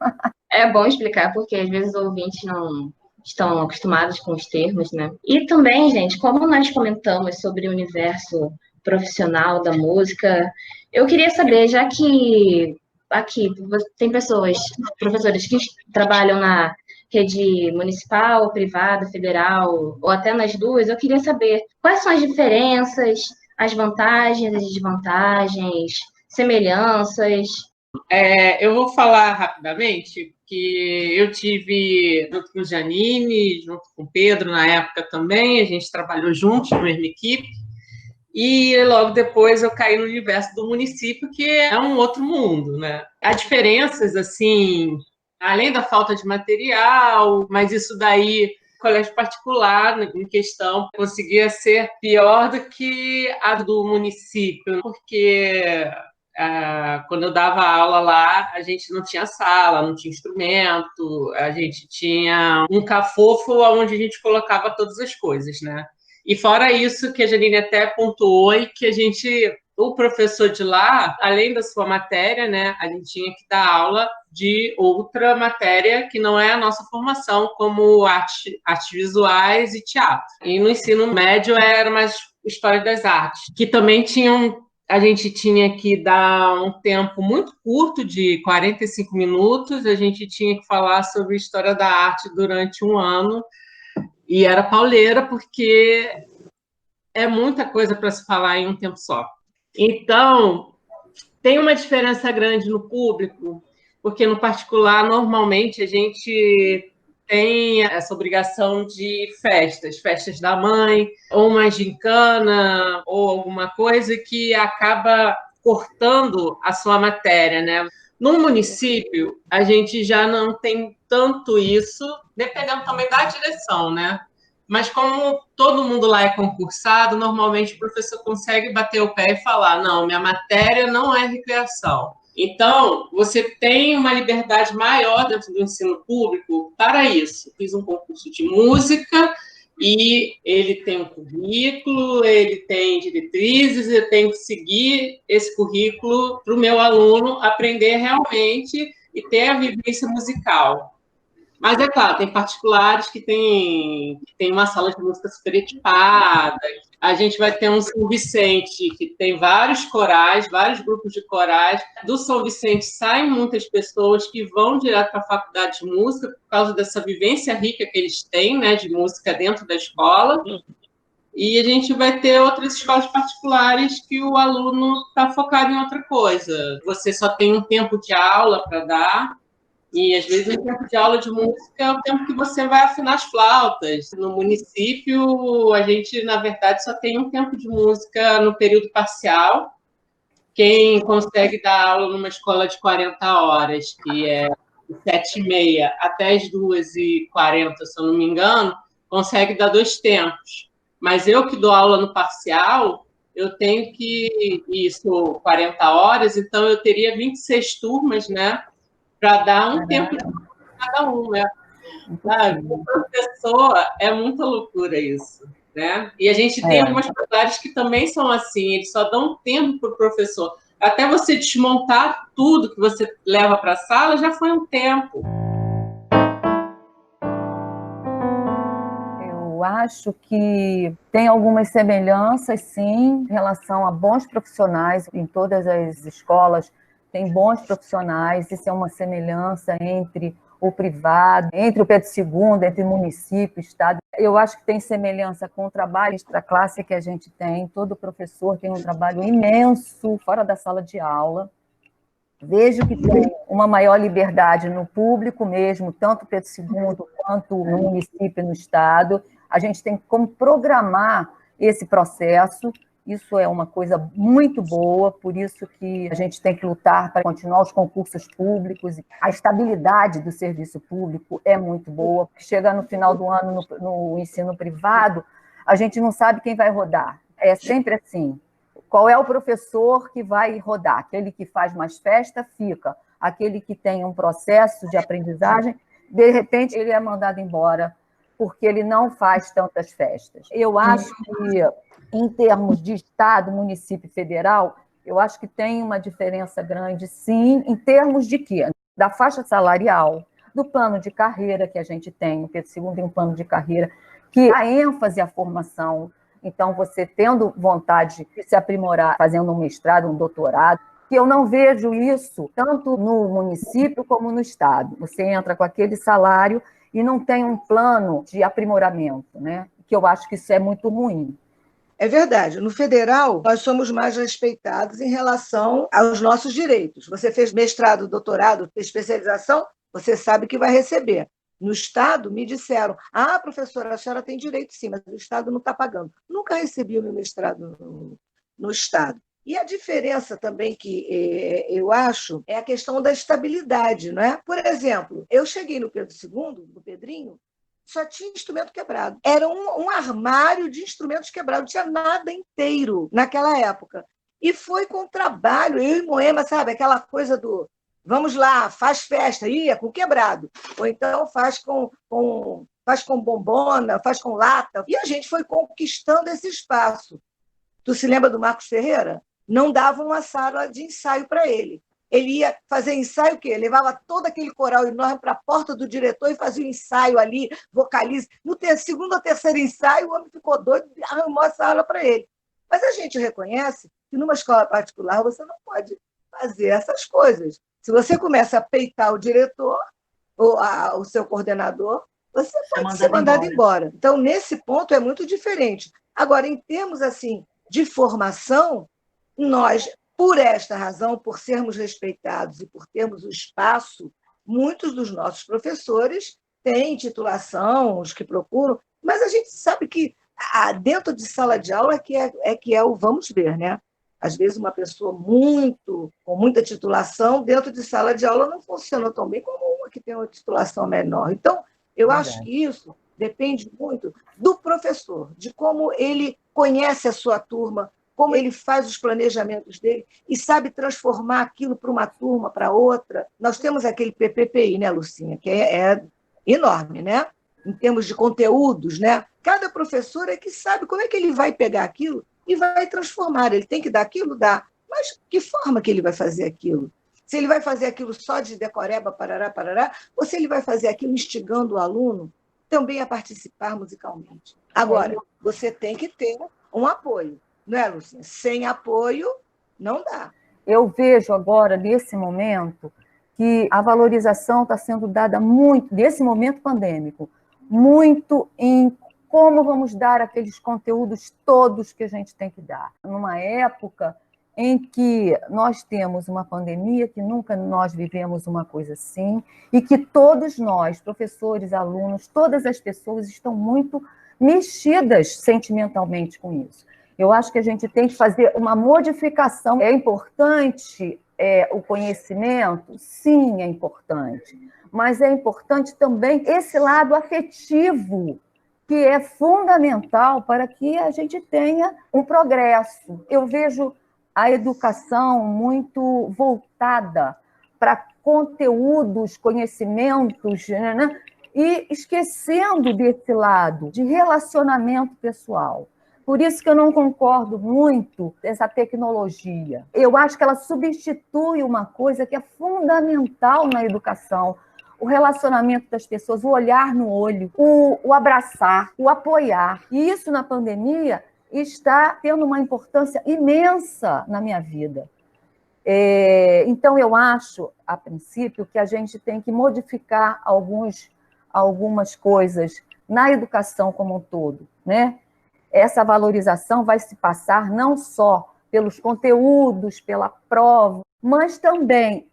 É bom explicar, porque às vezes os ouvintes não estão acostumados com os termos, né? E também, gente, como nós comentamos sobre o universo profissional da música, eu queria saber, já que aqui tem professores que trabalham na rede municipal, privada, federal, ou até nas duas, eu queria saber quais são as diferenças, as vantagens, as desvantagens, semelhanças. Eu vou falar rapidamente que eu tive, junto com o Janine, junto com o Pedro, na época também, a gente trabalhou juntos na mesma equipe, e logo depois eu caí no universo do município, que é um outro mundo, né? Há diferenças, assim, além da falta de material, mas isso daí, colégio particular, em questão, conseguia ser pior do que a do município, porque quando eu dava aula lá, a gente não tinha sala, não tinha instrumento, a gente tinha um cafofo onde a gente colocava todas as coisas, né? E fora isso, que a Janine até pontuou, e que o professor de lá, além da sua matéria, né, a gente tinha que dar aula de outra matéria que não é a nossa formação, como artes visuais e teatro. E no ensino médio era mais história das artes, que também a gente tinha que dar um tempo muito curto, de 45 minutos, a gente tinha que falar sobre história da arte durante um ano, e era pauleira, porque é muita coisa para se falar em um tempo só. Então, tem uma diferença grande no público, porque no particular, normalmente, a gente tem essa obrigação de festas da mãe, ou uma gincana, ou alguma coisa que acaba cortando a sua matéria, né? No município, a gente já não tem tanto isso, dependendo também da direção, né? Mas como todo mundo lá é concursado, normalmente o professor consegue bater o pé e falar: não, minha matéria não é recreação. Então, você tem uma liberdade maior dentro do ensino público para isso. Fiz um concurso de música e ele tem um currículo, ele tem diretrizes, eu tenho que seguir esse currículo para o meu aluno aprender realmente e ter a vivência musical. Mas, é claro, tem particulares que tem uma sala de música super equipada. A gente vai ter um São Vicente, que tem vários corais, vários grupos de corais. Do São Vicente saem muitas pessoas que vão direto para a faculdade de música por causa dessa vivência rica que eles têm, né, de música dentro da escola. E a gente vai ter outras escolas particulares que o aluno está focado em outra coisa. Você só tem um tempo de aula para dar, e, às vezes, o tempo de aula de música é o tempo que você vai afinar as flautas. No município, a gente, na verdade, só tem um tempo de música no período parcial. Quem consegue dar aula numa escola de 40 horas, que é de 7h30 até as 2h40, se eu não me engano, consegue dar 2 tempos. Mas eu que dou aula no parcial, eu tenho que... Isso, 40 horas, então eu teria 26 turmas, né? Para dar um tempo de cada um, né? Sabe? O professor, é muita loucura isso, né? E a gente tem algumas faculdades que também são assim, eles só dão tempo para o professor. Até você desmontar tudo que você leva para a sala, já foi um tempo. Eu acho que tem algumas semelhanças, sim, em relação a bons profissionais em todas as escolas. Tem bons profissionais, isso é uma semelhança entre o privado, entre o Pedro II, entre o município, estado. Eu acho que tem semelhança com o trabalho da classe que a gente tem. Todo professor tem um trabalho imenso fora da sala de aula. Vejo que tem uma maior liberdade no público mesmo, tanto Pedro II quanto no município e no estado. A gente tem como programar esse processo. Isso é uma coisa muito boa, por isso que a gente tem que lutar para continuar os concursos públicos. A estabilidade do serviço público é muito boa. Chega no final do ano no ensino privado, a gente não sabe quem vai rodar. É sempre assim. Qual é o professor que vai rodar? Aquele que faz mais festa, fica. Aquele que tem um processo de aprendizagem, de repente ele é mandado embora, porque ele não faz tantas festas. Eu acho que, em termos de Estado, município e federal, eu acho que tem uma diferença grande, sim, em termos de quê? Da faixa salarial, do plano de carreira que a gente tem, o Pedro II tem um plano de carreira, que dá ênfase à formação. Então, você tendo vontade de se aprimorar, fazendo um mestrado, um doutorado, que eu não vejo isso tanto no município como no Estado. Você entra com aquele salário e não tem um plano de aprimoramento, né? Que eu acho que isso é muito ruim. É verdade. No federal, nós somos mais respeitados em relação aos nossos direitos. Você fez mestrado, doutorado, fez especialização, você sabe que vai receber. No Estado, me disseram, professora, a senhora tem direito sim, mas o Estado não está pagando. Nunca recebi o meu mestrado no Estado. E a diferença também que eu acho é a questão da estabilidade, não é? Por exemplo, eu cheguei no Pedro II, no Pedrinho, só tinha instrumento quebrado. Era um armário de instrumentos quebrados, não tinha nada inteiro naquela época. E foi com trabalho, eu e Moema, sabe? Aquela coisa do vamos lá, faz festa, ia com quebrado. Ou então faz com bombona, faz com lata. E a gente foi conquistando esse espaço. Tu se lembra do Marcos Ferreira? Não dava uma sala de ensaio para ele. Ele ia fazer ensaio o quê? Levava todo aquele coral enorme para a porta do diretor e fazia o ensaio ali, vocaliza. No segundo ou terceiro ensaio, o homem ficou doido e arrumou a sala para ele. Mas a gente reconhece que numa escola particular você não pode fazer essas coisas. Se você começa a peitar o diretor ou o seu coordenador, você pode ser mandado embora. Então, nesse ponto, é muito diferente. Agora, em termos assim, de formação, nós, por esta razão, por sermos respeitados e por termos o espaço, muitos dos nossos professores têm titulação, os que procuram, mas a gente sabe que dentro de sala de aula é que é o vamos ver, né? Às vezes, uma pessoa com muita titulação, dentro de sala de aula, não funciona tão bem como uma que tem uma titulação menor. Então, eu acho que isso depende muito do professor, de como ele conhece a sua turma, como ele faz os planejamentos dele e sabe transformar aquilo para uma turma, para outra. Nós temos aquele PPPI, né, Lucinha, que é enorme, né? Em termos de conteúdos, né? Cada professor é que sabe como é que ele vai pegar aquilo e vai transformar. Ele tem que dar aquilo? Dá. Mas que forma que ele vai fazer aquilo? Se ele vai fazer aquilo só de decoreba, parará, parará, ou se ele vai fazer aquilo instigando o aluno também a participar musicalmente. Agora, você tem que ter um apoio, não é, Lucinha? Sem apoio, não dá. Eu vejo agora, nesse momento, que a valorização está sendo dada muito, nesse momento pandêmico, muito em como vamos dar aqueles conteúdos todos que a gente tem que dar. Numa época em que nós temos uma pandemia, que nunca nós vivemos uma coisa assim, e que todos nós, professores, alunos, todas as pessoas estão muito mexidas sentimentalmente com isso. Eu acho que a gente tem que fazer uma modificação. É importante o conhecimento? Sim, é importante. Mas é importante também esse lado afetivo, que é fundamental para que a gente tenha um progresso. Eu vejo a educação muito voltada para conteúdos, conhecimentos, né? E esquecendo desse lado de relacionamento pessoal. Por isso que eu não concordo muito dessa tecnologia. Eu acho que ela substitui uma coisa que é fundamental na educação, o relacionamento das pessoas, o olhar no olho, o abraçar, o apoiar. E isso, na pandemia, está tendo uma importância imensa na minha vida. Então, eu acho, a princípio, que a gente tem que modificar algumas coisas na educação como um todo, né? Essa valorização vai se passar não só pelos conteúdos, pela prova, mas também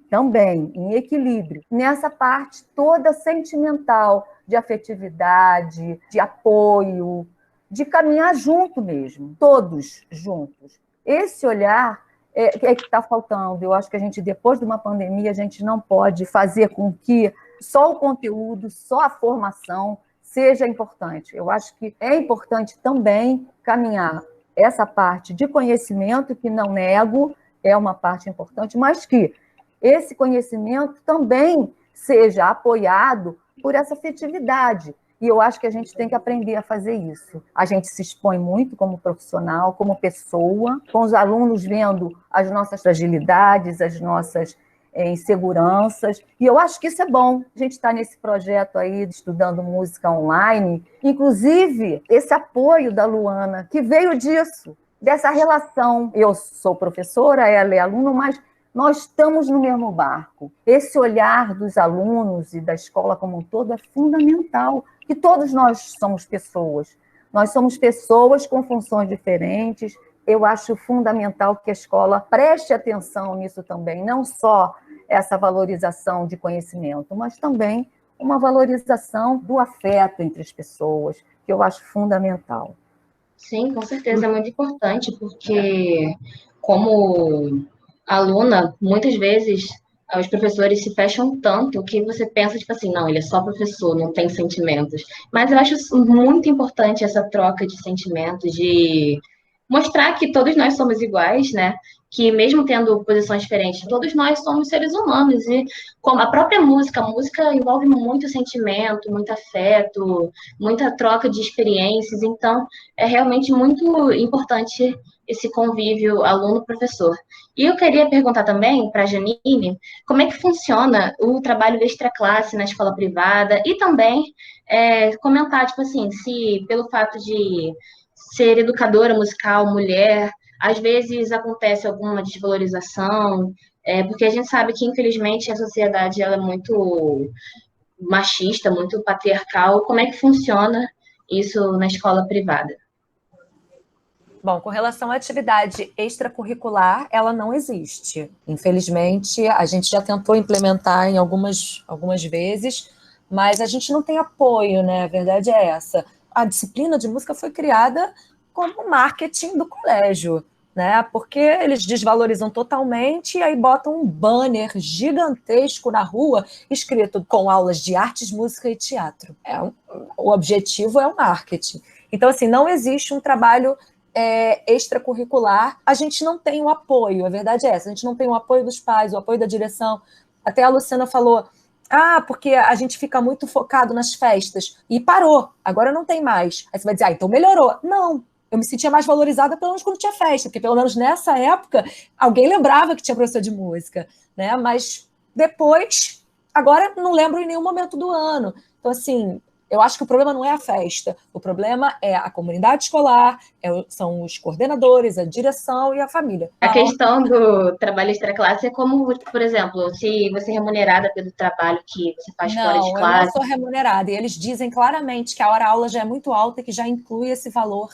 em equilíbrio, nessa parte toda sentimental, de afetividade, de apoio, de caminhar junto mesmo, todos juntos. Esse olhar é que está faltando. Eu acho que a gente, depois de uma pandemia, a gente não pode fazer com que só o conteúdo, só a formação seja importante. Eu acho que é importante também caminhar essa parte de conhecimento, que não nego, é uma parte importante, mas que esse conhecimento também seja apoiado por essa afetividade. E eu acho que a gente tem que aprender a fazer isso. A gente se expõe muito como profissional, como pessoa, com os alunos vendo as nossas fragilidades, as nossas inseguranças. E eu acho que isso é bom. A gente está nesse projeto aí, estudando música online. Inclusive, esse apoio da Luana, que veio disso, dessa relação. Eu sou professora, ela é aluna, mas nós estamos no mesmo barco. Esse olhar dos alunos e da escola como um todo é fundamental, que todos nós somos pessoas. Nós somos pessoas com funções diferentes. Eu acho fundamental que a escola preste atenção nisso também, não só essa valorização de conhecimento, mas também uma valorização do afeto entre as pessoas, que eu acho fundamental. Sim, com certeza, é muito importante, porque como aluna, muitas vezes os professores se fecham tanto que você pensa, tipo assim, não, ele é só professor, não tem sentimentos. Mas eu acho muito importante essa troca de sentimentos, de mostrar que todos nós somos iguais, né? Que mesmo tendo posições diferentes, todos nós somos seres humanos. E como a própria música, a música envolve muito sentimento, muito afeto, muita troca de experiências. Então, é realmente muito importante esse convívio aluno-professor. E eu queria perguntar também para a Janine, como é que funciona o trabalho extra-classe na escola privada e também comentar, tipo assim, se pelo fato de ser educadora musical, mulher, às vezes acontece alguma desvalorização, porque a gente sabe que, infelizmente, a sociedade ela é muito machista, muito patriarcal. Como é que funciona isso na escola privada? Bom, com relação à atividade extracurricular, ela não existe. Infelizmente, a gente já tentou implementar em algumas vezes, mas a gente não tem apoio, né? A verdade é essa. A disciplina de música foi criada como marketing do colégio, né? Porque eles desvalorizam totalmente e aí botam um banner gigantesco na rua escrito com aulas de artes, música e teatro. O objetivo é o marketing. Então, assim, não existe um trabalho extracurricular. A gente não tem o apoio, a verdade é essa. A gente não tem o apoio dos pais, o apoio da direção. Até a Luciana falou... porque a gente fica muito focado nas festas. E parou, agora não tem mais. Aí você vai dizer, então melhorou. Não, eu me sentia mais valorizada pelo menos quando tinha festa, porque pelo menos nessa época alguém lembrava que tinha professor de música, né? Mas depois, agora não lembro em nenhum momento do ano. Então, assim, eu acho que o problema não é a festa, o problema é a comunidade escolar, são os coordenadores, a direção e a família. A questão do trabalho extra-classe é como, por exemplo, se você é remunerada pelo trabalho que você faz fora de classe. Não, eu não sou remunerada. E eles dizem claramente que a hora-aula já é muito alta e que já inclui esse valor,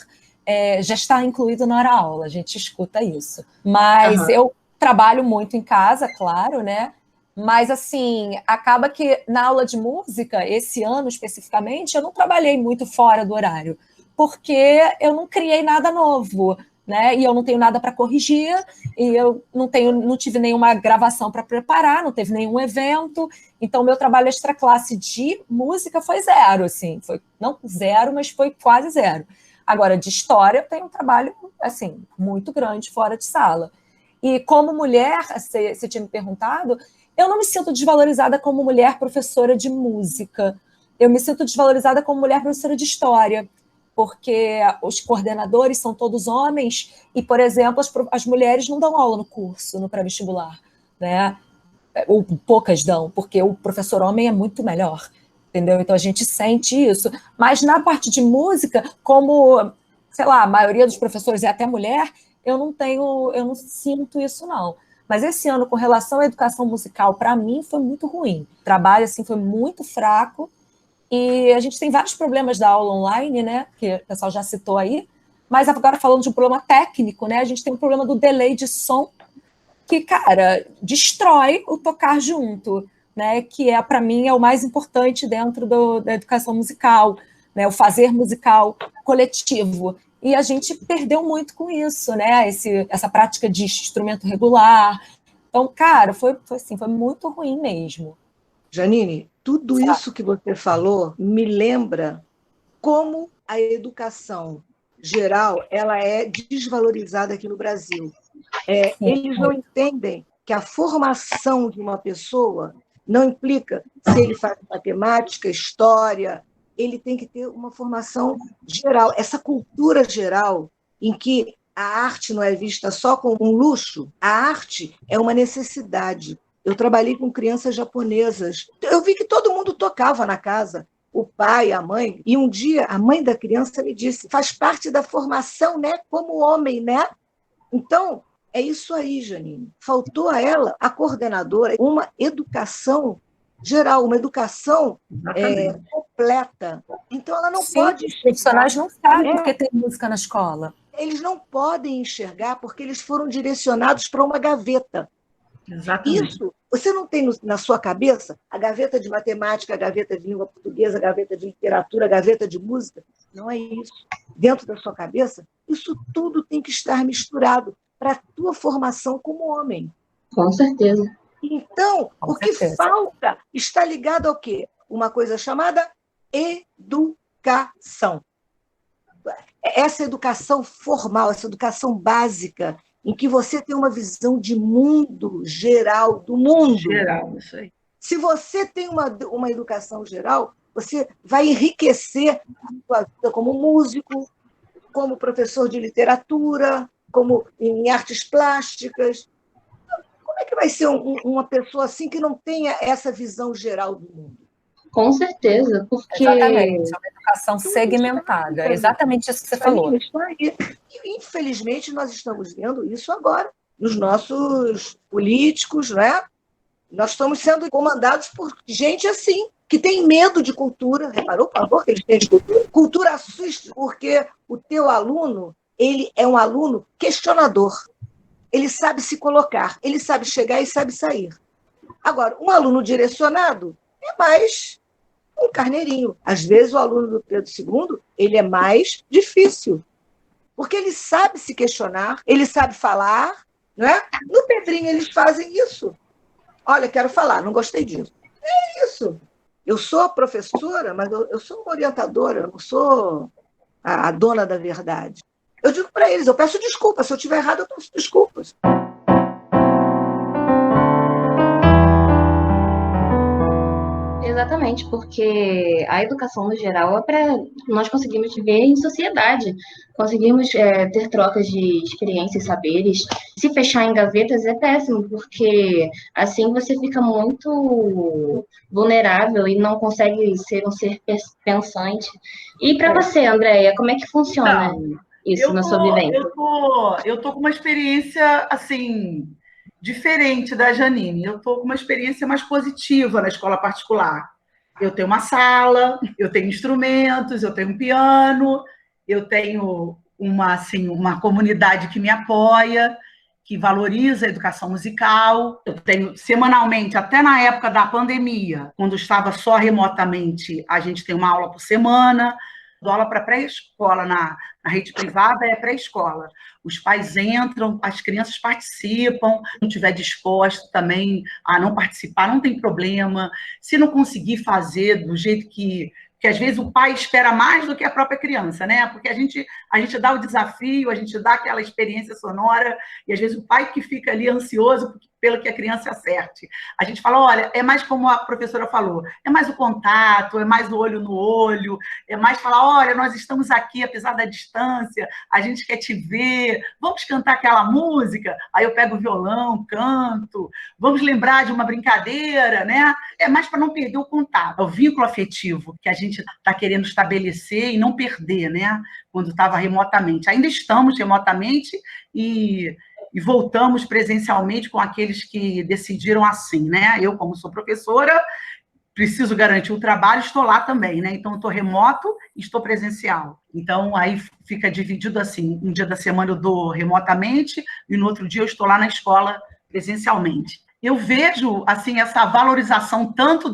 já está incluído na hora-aula. A gente escuta isso. Mas eu trabalho muito em casa, claro, né? Mas, assim, acaba que na aula de música, esse ano especificamente, eu não trabalhei muito fora do horário, porque eu não criei nada novo, né? E eu não tenho nada para corrigir, e eu não tive nenhuma gravação para preparar, não teve nenhum evento. Então, meu trabalho extra-classe de música foi zero, assim. Foi, não zero, mas foi quase zero. Agora, de história, eu tenho um trabalho, assim, muito grande fora de sala. E como mulher, você tinha me perguntado... Eu não me sinto desvalorizada como mulher professora de música. Eu me sinto desvalorizada como mulher professora de história, porque os coordenadores são todos homens e, por exemplo, as mulheres não dão aula no curso, no pré-vestibular, né? Ou poucas dão, porque o professor homem é muito melhor, entendeu? Então, a gente sente isso. Mas na parte de música, como, sei lá, a maioria dos professores é até mulher, eu não sinto isso, não. Mas esse ano, com relação à educação musical, para mim, foi muito ruim. O trabalho, assim, foi muito fraco. E a gente tem vários problemas da aula online, né? Que o pessoal já citou aí. Mas agora, falando de um problema técnico, né? A gente tem um problema do delay de som que, cara, destrói o tocar junto, né? Que, para mim, é o mais importante dentro da educação musical, né? O fazer musical coletivo. E a gente perdeu muito com isso, né? Essa prática de instrumento regular. Então, cara, foi muito ruim mesmo. Janine, tudo isso que você falou me lembra como a educação geral ela é desvalorizada aqui no Brasil. Eles não entendem que a formação de uma pessoa não implica se ele faz matemática, história, ele tem que ter uma formação geral, essa cultura geral em que a arte não é vista só como um luxo, a arte é uma necessidade. Eu trabalhei com crianças japonesas, eu vi que todo mundo tocava na casa, o pai, a mãe, e um dia a mãe da criança me disse, faz parte da formação, né, como homem, né? Então, é isso aí, Janine. Faltou a ela, a coordenadora, uma educação geral, uma educação completa. Então, ela não pode... Os profissionais não sabem porque tem música na escola. Eles não podem enxergar porque eles foram direcionados para uma gaveta. Exatamente. Isso, você não tem na sua cabeça a gaveta de matemática, a gaveta de língua portuguesa, a gaveta de literatura, a gaveta de música? Não é isso. Dentro da sua cabeça, isso tudo tem que estar misturado para a tua formação como homem. Com certeza. Então, o que falta está ligado ao quê? Uma coisa chamada educação. Essa educação formal, essa educação básica, em que você tem uma visão de mundo geral, do mundo. Geral, isso aí. Se você tem uma educação geral, você vai enriquecer a sua vida como músico, como professor de literatura, como em artes plásticas. Como é que vai ser uma pessoa assim que não tenha essa visão geral do mundo? Com certeza, porque... Exatamente, é uma educação segmentada. É exatamente isso que você falou. E, infelizmente, nós estamos vendo isso agora, nos nossos políticos, né? Nós estamos sendo comandados por gente assim, que tem medo de cultura. Reparou, por favor, que eles têm de cultura? Cultura assusta, porque o teu aluno, ele é um aluno questionador. Ele sabe se colocar, ele sabe chegar e sabe sair. Agora, um aluno direcionado é mais um carneirinho. Às vezes, o aluno do Pedro II, ele é mais difícil, porque ele sabe se questionar, ele sabe falar, não é? No Pedrinho, eles fazem isso. Olha, quero falar, não gostei disso. É isso. Eu sou professora, mas eu sou uma orientadora, eu não sou a dona da verdade. Eu digo para eles, eu peço desculpas, se eu estiver errado, eu peço desculpas. Exatamente, porque a educação no geral é para nós conseguirmos viver em sociedade, conseguirmos ter trocas de experiências e saberes. Se fechar em gavetas é péssimo, porque assim você fica muito vulnerável e não consegue ser um ser pensante. E para você, Andréia, como é que funciona isso na sua vivência? Eu tô com uma experiência assim diferente da Janine. Eu estou com uma experiência mais positiva na escola particular. Eu tenho uma sala, eu tenho instrumentos, eu tenho um piano, eu tenho uma comunidade que me apoia, que valoriza a educação musical. Eu tenho semanalmente, até na época da pandemia, quando estava só remotamente, a gente tem uma aula por semana. Dou aula para pré-escola, na rede privada é pré-escola. Os pais entram, as crianças participam, se não estiver disposto também a não participar, não tem problema. Se não conseguir fazer do jeito que às vezes o pai espera mais do que a própria criança, né? Porque a gente dá o desafio, a gente dá aquela experiência sonora, e às vezes o pai que fica ali ansioso pelo que a criança acerte. A gente fala, olha, é mais como a professora falou, é mais o contato, é mais o olho no olho, é mais falar, olha, nós estamos aqui, apesar da distância, a gente quer te ver, vamos cantar aquela música? Aí eu pego o violão, canto, vamos lembrar de uma brincadeira, né? É mais para não perder o contato, o vínculo afetivo que a gente está querendo estabelecer e não perder, né? Quando estava remotamente. Ainda estamos remotamente e voltamos presencialmente com aqueles que decidiram assim, né? Eu, como sou professora, preciso garantir o trabalho, estou lá também, né? Então, estou remoto e estou presencial. Então, aí fica dividido assim, um dia da semana eu dou remotamente e no outro dia eu estou lá na escola presencialmente. Eu vejo, assim, essa valorização tanto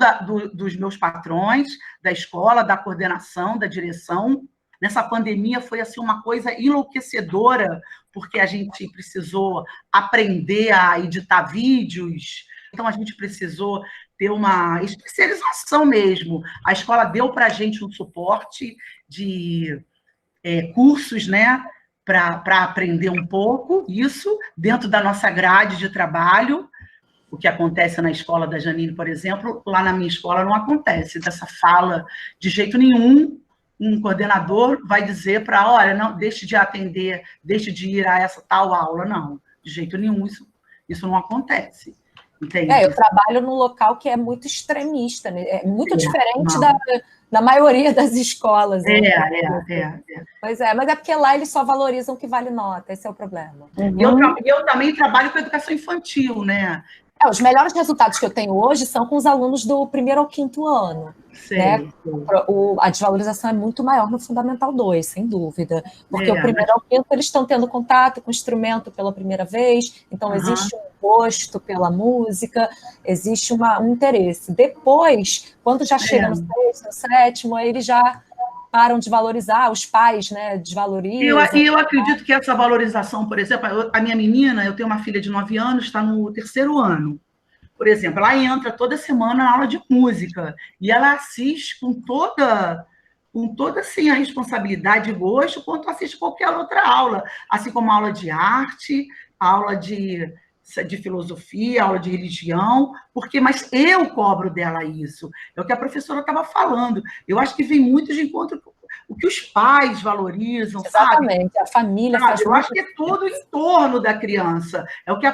dos meus patrões, da escola, da coordenação, da direção. Nessa pandemia foi assim uma coisa enlouquecedora, porque a gente precisou aprender a editar vídeos, então a gente precisou ter uma especialização mesmo. A escola deu para a gente um suporte de cursos, né, para aprender um pouco isso dentro da nossa grade de trabalho. O que acontece na escola da Janine, por exemplo, lá na minha escola não acontece dessa fala de jeito nenhum. Um coordenador vai dizer para, olha, não, deixe de atender, deixe de ir a essa tal aula. Não, de jeito nenhum, isso não acontece. Entende? Eu trabalho num local que é muito extremista, né? É muito diferente da maioria das escolas. Pois é, mas é porque lá eles só valorizam o que vale nota, esse é o problema. Eu também trabalho com educação infantil, né? Os melhores resultados que eu tenho hoje são com os alunos do 1º ao 5º ano. Né? A desvalorização é muito maior no Fundamental 2, sem dúvida. Porque o 1º ao 5º eles estão tendo contato com o instrumento pela primeira vez, então existe um gosto pela música, existe um interesse. Depois, quando já chega no 6º, no 7º, aí eles já param de valorizar, os pais, né, desvalorizam. E eu acredito que essa valorização, por exemplo, a minha menina, eu tenho uma filha de 9 anos, está no 3º ano. Por exemplo, ela entra toda semana na aula de música e ela assiste com toda assim, a responsabilidade e gosto, quanto assiste qualquer outra aula, assim como a aula de arte, a aula de filosofia, aula de religião, mas eu cobro dela isso. É o que a professora estava falando. Eu acho que vem muito de encontro com o que os pais valorizam, Exatamente, sabe? A família faz Eu acho que é tudo em torno da criança. É o que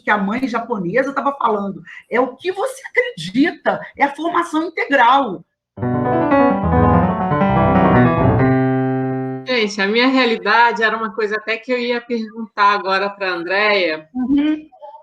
que a mãe japonesa estava falando. É o que você acredita, é a formação integral. Gente, a minha realidade era uma coisa até que eu ia perguntar agora para a Andréia.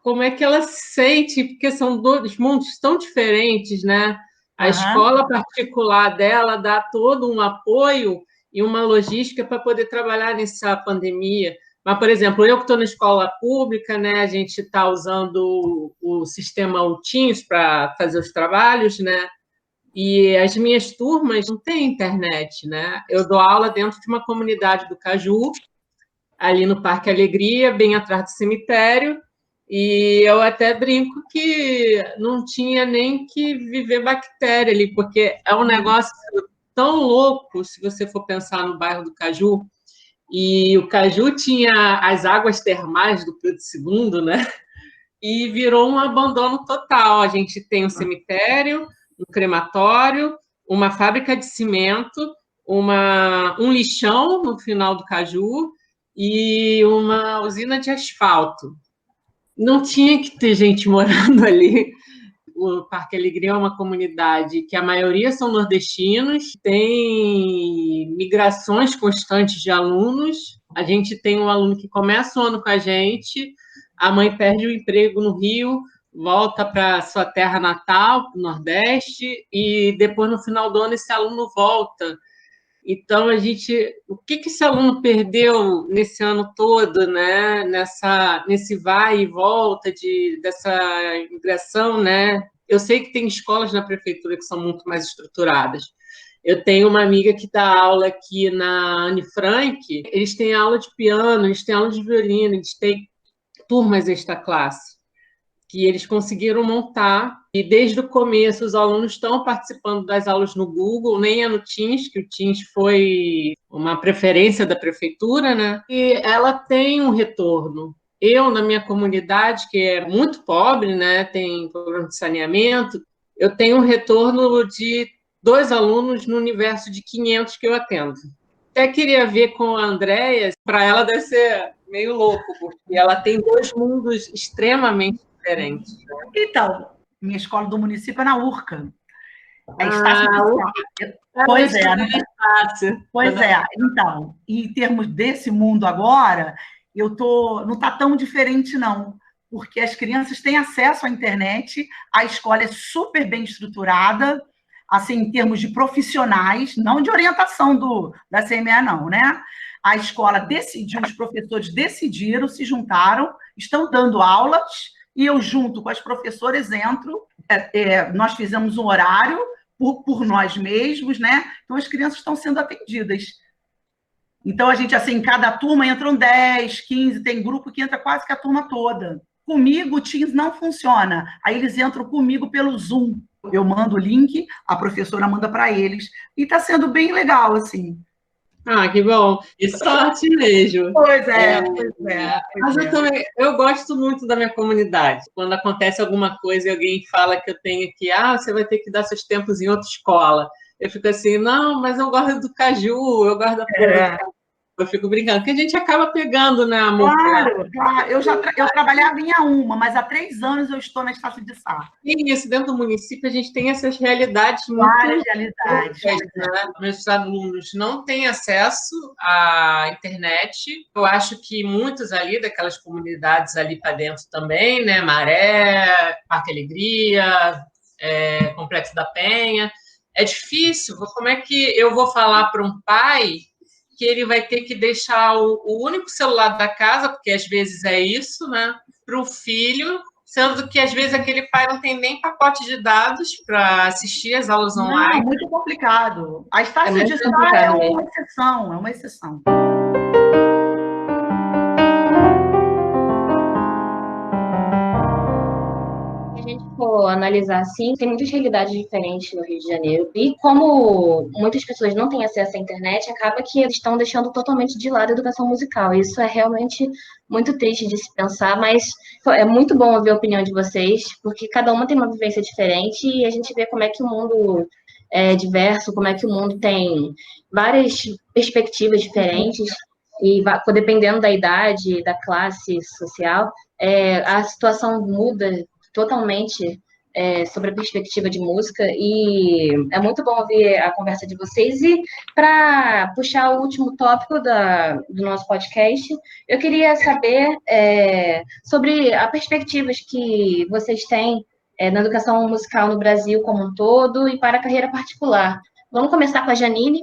Como é que ela se sente, porque são dois mundos tão diferentes, né? A escola particular dela dá todo um apoio e uma logística para poder trabalhar nessa pandemia. Mas, por exemplo, eu que estou na escola pública, né? A gente está usando o sistema Teams para fazer os trabalhos, né? E as minhas turmas não têm internet, né? Eu dou aula dentro de uma comunidade do Caju, ali no Parque Alegria, bem atrás do cemitério, e eu até brinco que não tinha nem que viver bactéria ali, porque é um negócio tão louco, se você for pensar no bairro do Caju, e o Caju tinha as águas termais do Pedro II, né? E virou um abandono total. A gente tem um cemitério, um crematório, uma fábrica de cimento, um lixão no final do Caju e uma usina de asfalto. Não tinha que ter gente morando ali. O Parque Alegria é uma comunidade que a maioria são nordestinos, tem migrações constantes de alunos. A gente tem um aluno que começa o ano com a gente, a mãe perde o emprego no Rio, volta para sua terra natal, para o Nordeste, e depois, no final do ano, esse aluno volta. Então, o que esse aluno perdeu nesse ano todo, né? Nesse vai e volta dessa imigração, né? Eu sei que tem escolas na prefeitura que são muito mais estruturadas. Eu tenho uma amiga que dá aula aqui na Anne Frank, eles têm aula de piano, eles têm aula de violino, eles têm turmas extra classe, que eles conseguiram montar, e desde o começo os alunos estão participando das aulas no Google, nem é no Teams, que o Teams foi uma preferência da prefeitura, né? E ela tem um retorno. Eu, na minha comunidade, que é muito pobre, né, tem problema de saneamento, eu tenho um retorno de 2 alunos no universo de 500 que eu atendo. Até queria ver com a Andréia, para ela deve ser meio louco, porque ela tem 2 mundos extremamente diferentes. Então, minha escola do município é na Urca. É Estácio. Pois é, né? Pois é. Então, em termos desse mundo agora, não está tão diferente, não. Porque as crianças têm acesso à internet, a escola é super bem estruturada, assim, em termos de profissionais, não de orientação da CMA, não, né? A escola decidiu, os professores decidiram, se juntaram, estão dando aulas, e eu, junto com as professoras, entro. Nós fizemos um horário por nós mesmos, né? Então, as crianças estão sendo atendidas. Então, a gente, assim, em cada turma entram 10, 15, tem grupo que entra quase que a turma toda. Comigo, o Teams não funciona. Aí eles entram comigo pelo Zoom. Eu mando o link, a professora manda para eles, e está sendo bem legal, assim. Ah, que bom. E sorte mesmo. Pois é, pois é. Mas eu também, eu gosto muito da minha comunidade. Quando acontece alguma coisa e alguém fala que eu tenho que, você vai ter que dar seus tempos em outra escola. Eu fico assim, não, mas eu gosto do Caju, eu gosto da produção. Eu fico brincando, porque a gente acaba pegando, né, amor? Claro, claro. Eu trabalhava em A1, mas há 3 anos eu estou na Estácio de Sá. E isso, dentro do município, a gente tem essas realidades muito... Várias realidades. Né? Meus alunos não têm acesso à internet. Eu acho que muitos ali, daquelas comunidades ali para dentro também, né? Maré, Parque Alegria, Complexo da Penha. É difícil. Como é que eu vou falar para um pai que ele vai ter que deixar o único celular da casa, porque às vezes é isso, né? Para o filho, sendo que às vezes aquele pai não tem nem pacote de dados para assistir as aulas online. Não, muito complicado. A Estácio de Sá é uma exceção, é uma exceção. Se a gente for analisar assim, tem muitas realidades diferentes no Rio de Janeiro. E como muitas pessoas não têm acesso à internet, acaba que eles estão deixando totalmente de lado a educação musical. Isso é realmente muito triste de se pensar, mas é muito bom ouvir a opinião de vocês, porque cada uma tem uma vivência diferente e a gente vê como é que o mundo é diverso, como é que o mundo tem várias perspectivas diferentes e dependendo da idade, da classe social, a situação muda totalmente sobre a perspectiva de música e é muito bom ouvir a conversa de vocês. E para puxar o último tópico do nosso podcast, eu queria saber sobre as perspectivas que vocês têm na educação musical no Brasil como um todo e para a carreira particular. Vamos começar com a Janine,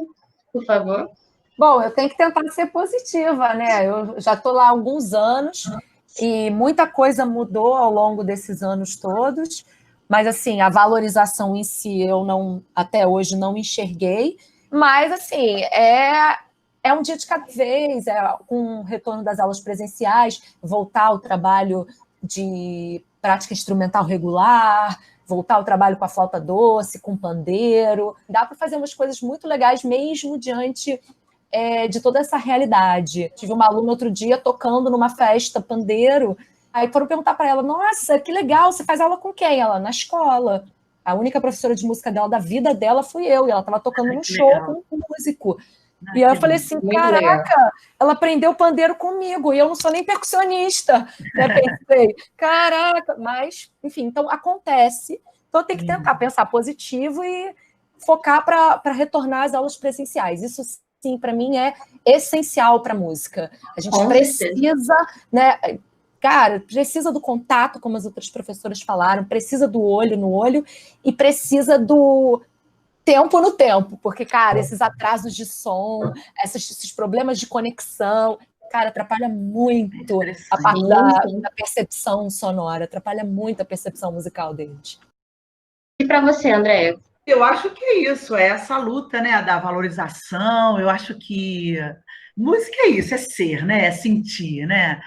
por favor. Bom, eu tenho que tentar ser positiva, né? Eu já estou lá há alguns anos e muita coisa mudou ao longo desses anos todos, mas assim, a valorização em si eu até hoje não enxerguei, mas assim, é um dia de cada vez, com o retorno das aulas presenciais, voltar ao trabalho de prática instrumental regular, voltar ao trabalho com a flauta doce, com pandeiro, dá para fazer umas coisas muito legais mesmo diante de toda essa realidade. Tive uma aluna outro dia tocando numa festa pandeiro, aí foram perguntar para ela, nossa, que legal, você faz aula com quem? Ela, na escola. A única professora de música dela, da vida dela, fui eu, e ela estava tocando num show com um músico. E eu falei assim, caraca, ela aprendeu pandeiro comigo, e eu não sou nem percussionista. Né? Pensei, caraca, mas, enfim, então acontece. Então tem que tentar pensar positivo e focar para retornar às aulas presenciais. Isso sim, para mim, é essencial para a música. A gente precisa, né? Cara, precisa do contato, como as outras professoras falaram, precisa do olho no olho e precisa do tempo no tempo, porque, cara, esses atrasos de som, esses problemas de conexão, cara, atrapalha muito a parte da percepção sonora, atrapalha muito a percepção musical deles. E para você, Andréia? Eu acho que é isso, é essa luta, né, da valorização. Eu acho que música é isso, é ser, né, é sentir, né?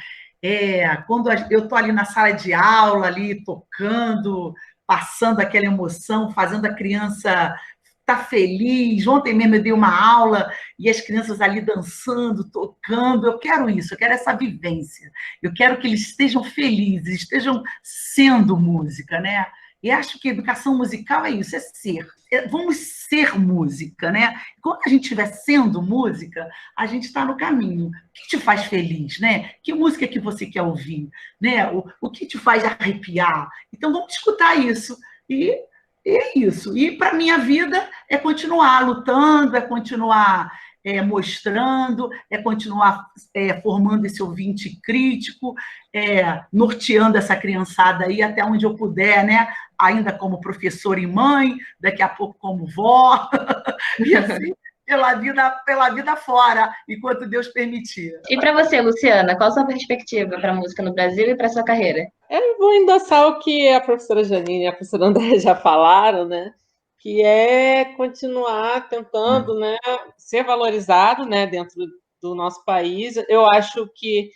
Quando eu estou ali na sala de aula, ali tocando, passando aquela emoção, fazendo a criança estar feliz. Ontem mesmo eu dei uma aula e as crianças ali dançando, tocando. Eu quero isso, eu quero essa vivência. Eu quero que eles estejam felizes, estejam sendo música, né? E acho que educação musical é isso, é ser. Vamos ser música, né? Quando a gente estiver sendo música, a gente está no caminho. O que te faz feliz, né? Que música que você quer ouvir, né? O que te faz arrepiar? Então, vamos escutar isso. E é isso. E para a minha vida é continuar lutando, é continuar mostrando, é continuar formando esse ouvinte crítico, norteando essa criançada aí até onde eu puder, né? Ainda como professora e mãe, daqui a pouco como vó, e assim, pela vida fora, enquanto Deus permitir. E para você, Luciana, qual a sua perspectiva para a música no Brasil e para a sua carreira? Eu vou endossar o que a professora Janine e a professora André já falaram, né? Que é continuar tentando, né, ser valorizado, né, dentro do nosso país. Eu acho que,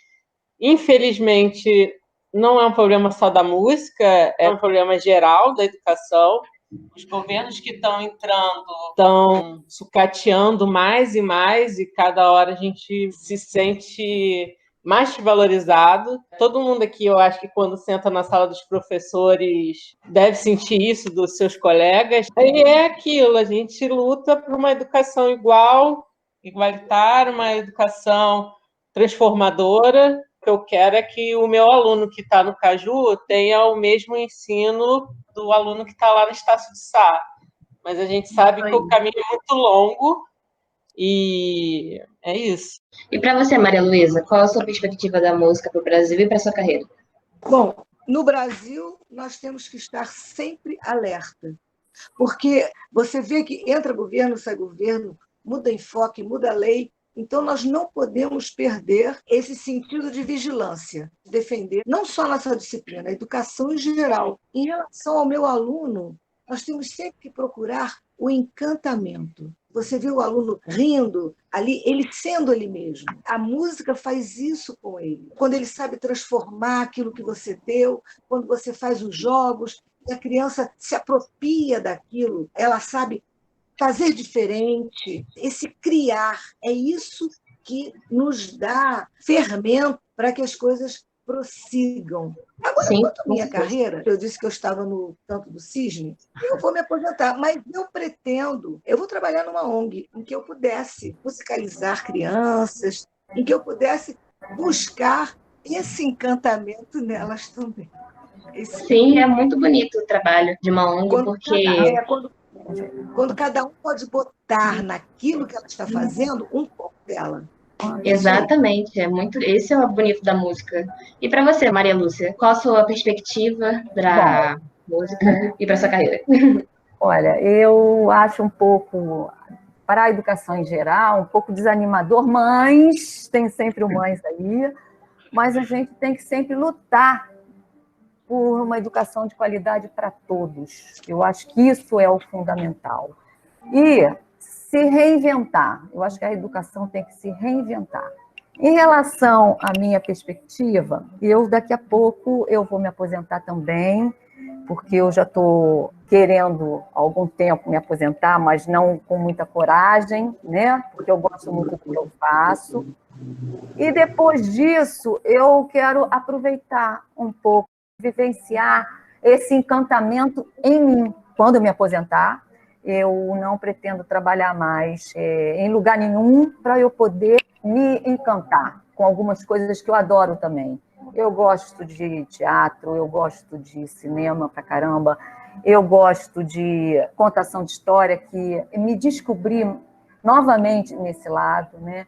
infelizmente, não é um problema só da música, é um problema geral da educação. Os governos que estão entrando estão sucateando mais e mais, e cada hora a gente se sente mais valorizado. Todo mundo aqui, eu acho que quando senta na sala dos professores, deve sentir isso dos seus colegas. E é aquilo, a gente luta por uma educação igual, igualitária, uma educação transformadora. O que eu quero é que o meu aluno que está no Caju tenha o mesmo ensino do aluno que está lá no Estácio de Sá. Mas a gente sabe que o caminho é muito longo e é isso. E para você, Maria Luísa, qual a sua perspectiva da música para o Brasil e para a sua carreira? Bom, no Brasil, nós temos que estar sempre alerta, porque você vê que entra governo, sai governo, muda enfoque, muda lei, então nós não podemos perder esse sentido de vigilância, defender não só a nossa disciplina, a educação em geral. Em relação ao meu aluno, nós temos sempre que procurar o encantamento. Você vê o aluno rindo ali, ele sendo ele mesmo. A música faz isso com ele. Quando ele sabe transformar aquilo que você deu, quando você faz os jogos, e a criança se apropria daquilo, ela sabe fazer diferente, esse criar, é isso que nos dá fermento para que as coisas prossigam. Agora, quanto à minha carreira, eu disse que eu estava no Canto do Cisne, eu vou me aposentar, mas eu vou trabalhar numa ONG em que eu pudesse musicalizar crianças, em que eu pudesse buscar esse encantamento nelas também. Sim, é muito bonito o trabalho de uma ONG, porque... Quando cada um pode botar naquilo que ela está fazendo um pouco dela. Exatamente, esse é o bonito da música. E para você, Maria Lúcia, qual a sua perspectiva para música e para sua carreira? Olha, eu acho um pouco, para a educação em geral, um pouco desanimador, mas tem sempre o mais aí, mas a gente tem que sempre lutar por uma educação de qualidade para todos. Eu acho que isso é o fundamental. E se reinventar. Eu acho que a educação tem que se reinventar. Em relação à minha perspectiva, daqui a pouco eu vou me aposentar também, porque eu já estou querendo há algum tempo me aposentar, mas não com muita coragem, né? Porque eu gosto muito do que eu faço. E depois disso, eu quero aproveitar um pouco, vivenciar esse encantamento em mim. Quando eu me aposentar, eu não pretendo trabalhar mais em lugar nenhum para eu poder me encantar com algumas coisas que eu adoro também. Eu gosto de teatro, eu gosto de cinema pra caramba, eu gosto de contação de história, que me descobri novamente nesse lado, né?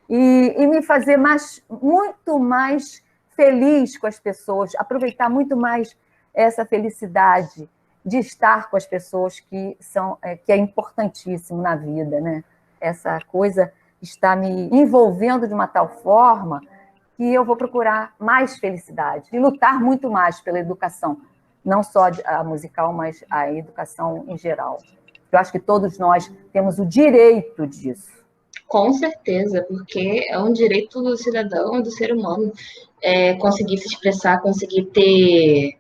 E me fazer muito mais feliz com as pessoas, aproveitar muito mais essa felicidade de estar com as pessoas que é importantíssimo na vida, né? Essa coisa está me envolvendo de uma tal forma que eu vou procurar mais felicidade e lutar muito mais pela educação, não só a musical, mas a educação em geral. Eu acho que todos nós temos o direito disso. Com certeza, porque é um direito do cidadão, do ser humano, conseguir se expressar, conseguir ter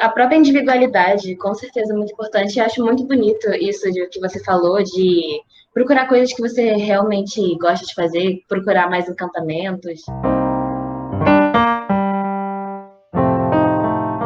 a própria individualidade, com certeza, é muito importante. E acho muito bonito isso de que você falou, de procurar coisas que você realmente gosta de fazer, procurar mais encantamentos.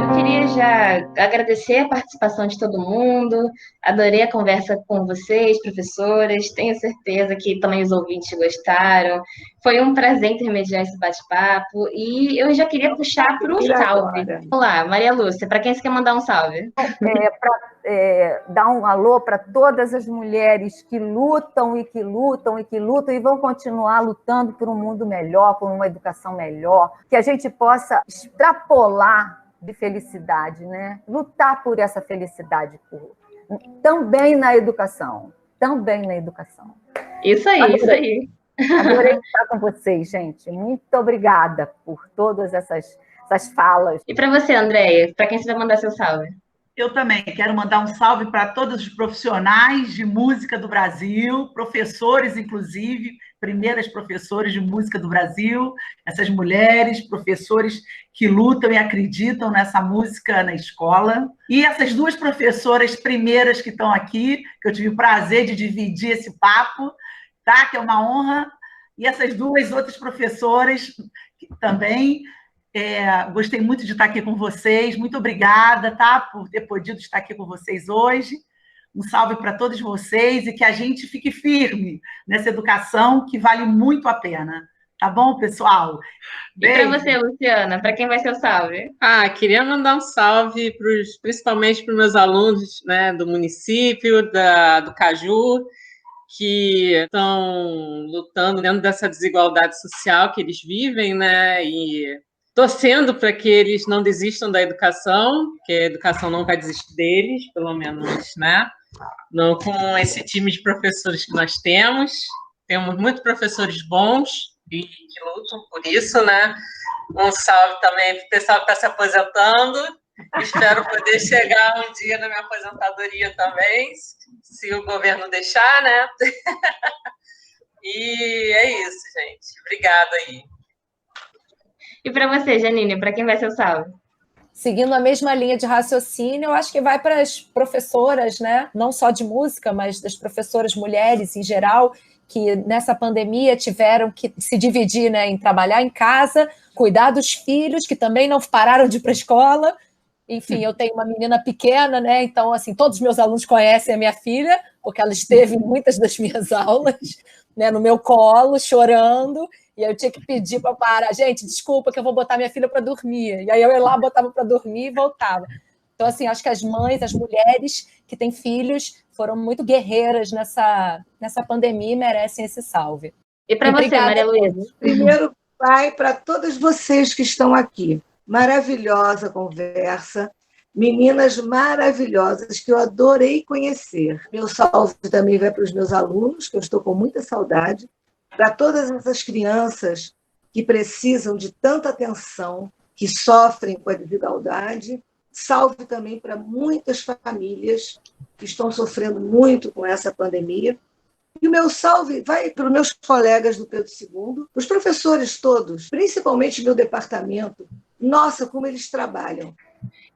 Eu queria já agradecer a participação de todo mundo, adorei a conversa com vocês, professoras, tenho certeza que também os ouvintes gostaram. Foi um prazer intermediar esse bate-papo e eu já queria puxar para o salve. Vamos lá, Maria Lúcia, para quem você quer mandar um salve? Para dar um alô para todas as mulheres que lutam e que lutam e que lutam e vão continuar lutando por um mundo melhor, por uma educação melhor, que a gente possa extrapolar de felicidade, né? Lutar por essa felicidade também na educação. Também na educação. Isso aí, isso aí. Adorei estar com vocês, gente. Muito obrigada por todas essas falas. E para você, Andréia, para quem você vai mandar seu salve? Eu também quero mandar um salve para todos os profissionais de música do Brasil, professores, inclusive, primeiras professoras de música do Brasil, essas mulheres, professores que lutam e acreditam nessa música na escola. E essas duas professoras primeiras que estão aqui, que eu tive o prazer de dividir esse papo, tá? Que é uma honra. E essas duas outras professoras também. Gostei muito de estar aqui com vocês. Muito obrigada, tá, por ter podido estar aqui com vocês hoje. Um salve para todos vocês e que a gente fique firme nessa educação que vale muito a pena. Tá bom, pessoal? Beijo. E para você, Luciana, para quem vai ser o salve? Queria mandar um salve principalmente para os meus alunos, né, do município, do Caju, que estão lutando dentro dessa desigualdade social que eles vivem, né, e torcendo para que eles não desistam da educação, que a educação não vai desistir deles, pelo menos, né? Não com esse time de professores que nós temos. Temos muitos professores bons e que lutam por isso, né? Um salve também para o pessoal que está se aposentando. Espero poder chegar um dia na minha aposentadoria também, se o governo deixar, né? E é isso, gente. Obrigada aí. E para você, Janine, para quem vai ser o salve? Seguindo a mesma linha de raciocínio, eu acho que vai para as professoras, né? Não só de música, mas das professoras mulheres em geral, que nessa pandemia tiveram que se dividir, né, em trabalhar em casa, cuidar dos filhos, que também não pararam de ir para a escola. Enfim, eu tenho uma menina pequena, né? Então, assim, todos os meus alunos conhecem a minha filha, porque ela esteve em muitas das minhas aulas, né, no meu colo, chorando. E eu tinha que pedir para parar. Gente, desculpa que eu vou botar minha filha para dormir. E aí eu ia lá, botava para dormir e voltava. Então, assim, acho que as mães, as mulheres que têm filhos foram muito guerreiras nessa pandemia e merecem esse salve. E para você, Maria Luísa? Primeiro, vai para todas vocês que estão aqui. Maravilhosa conversa. Meninas maravilhosas que eu adorei conhecer. Meu salve também vai para os meus alunos, que eu estou com muita saudade. Para todas essas crianças que precisam de tanta atenção, que sofrem com a desigualdade. Salve também para muitas famílias que estão sofrendo muito com essa pandemia. E o meu salve vai para os meus colegas do Pedro II, os professores todos, principalmente meu departamento. Nossa, como eles trabalham.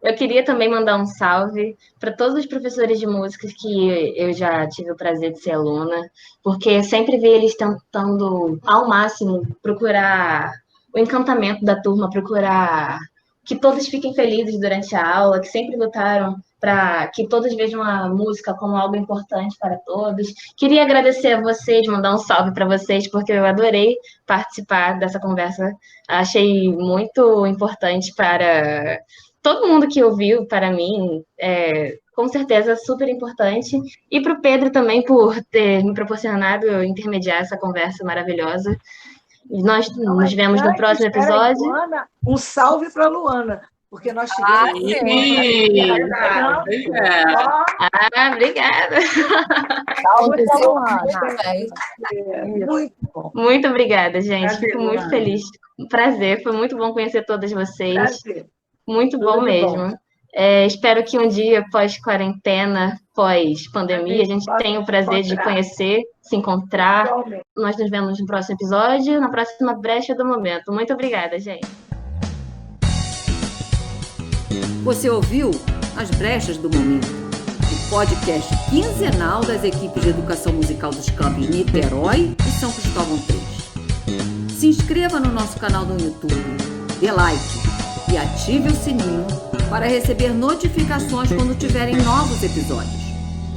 Eu queria também mandar um salve para todos os professores de música que eu já tive o prazer de ser aluna, porque sempre vi eles tentando, ao máximo, procurar o encantamento da turma, procurar que todos fiquem felizes durante a aula, que sempre lutaram para que todos vejam a música como algo importante para todos. Queria agradecer a vocês, mandar um salve para vocês, porque eu adorei participar dessa conversa. Achei muito importante para todo mundo que ouviu, para mim, com certeza super importante. E para o Pedro também, por ter me proporcionado intermediar essa conversa maravilhosa. E nós nos vemos no próximo episódio. Luana, um salve para a Luana, porque nós tivemos... Obrigada. Salve para a Luana. Muito bom. Muito obrigada, gente. Fico muito feliz. Prazer, foi muito bom conhecer todas vocês. Prazer. Muito bom mesmo. Espero que um dia, pós-quarentena, pós-pandemia, a gente tenha o prazer de conhecer, se encontrar. Nós nos vemos no próximo episódio, na próxima Brecha do Momento. Muito obrigada, gente. Você ouviu As Brechas do Momento, o podcast quinzenal das equipes de educação musical dos campos Niterói e São Cristóvão 3. Se inscreva no nosso canal no YouTube, dê like e ative o sininho para receber notificações quando tiverem novos episódios.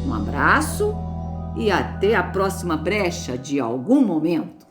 Um abraço e até a próxima brecha de algum momento.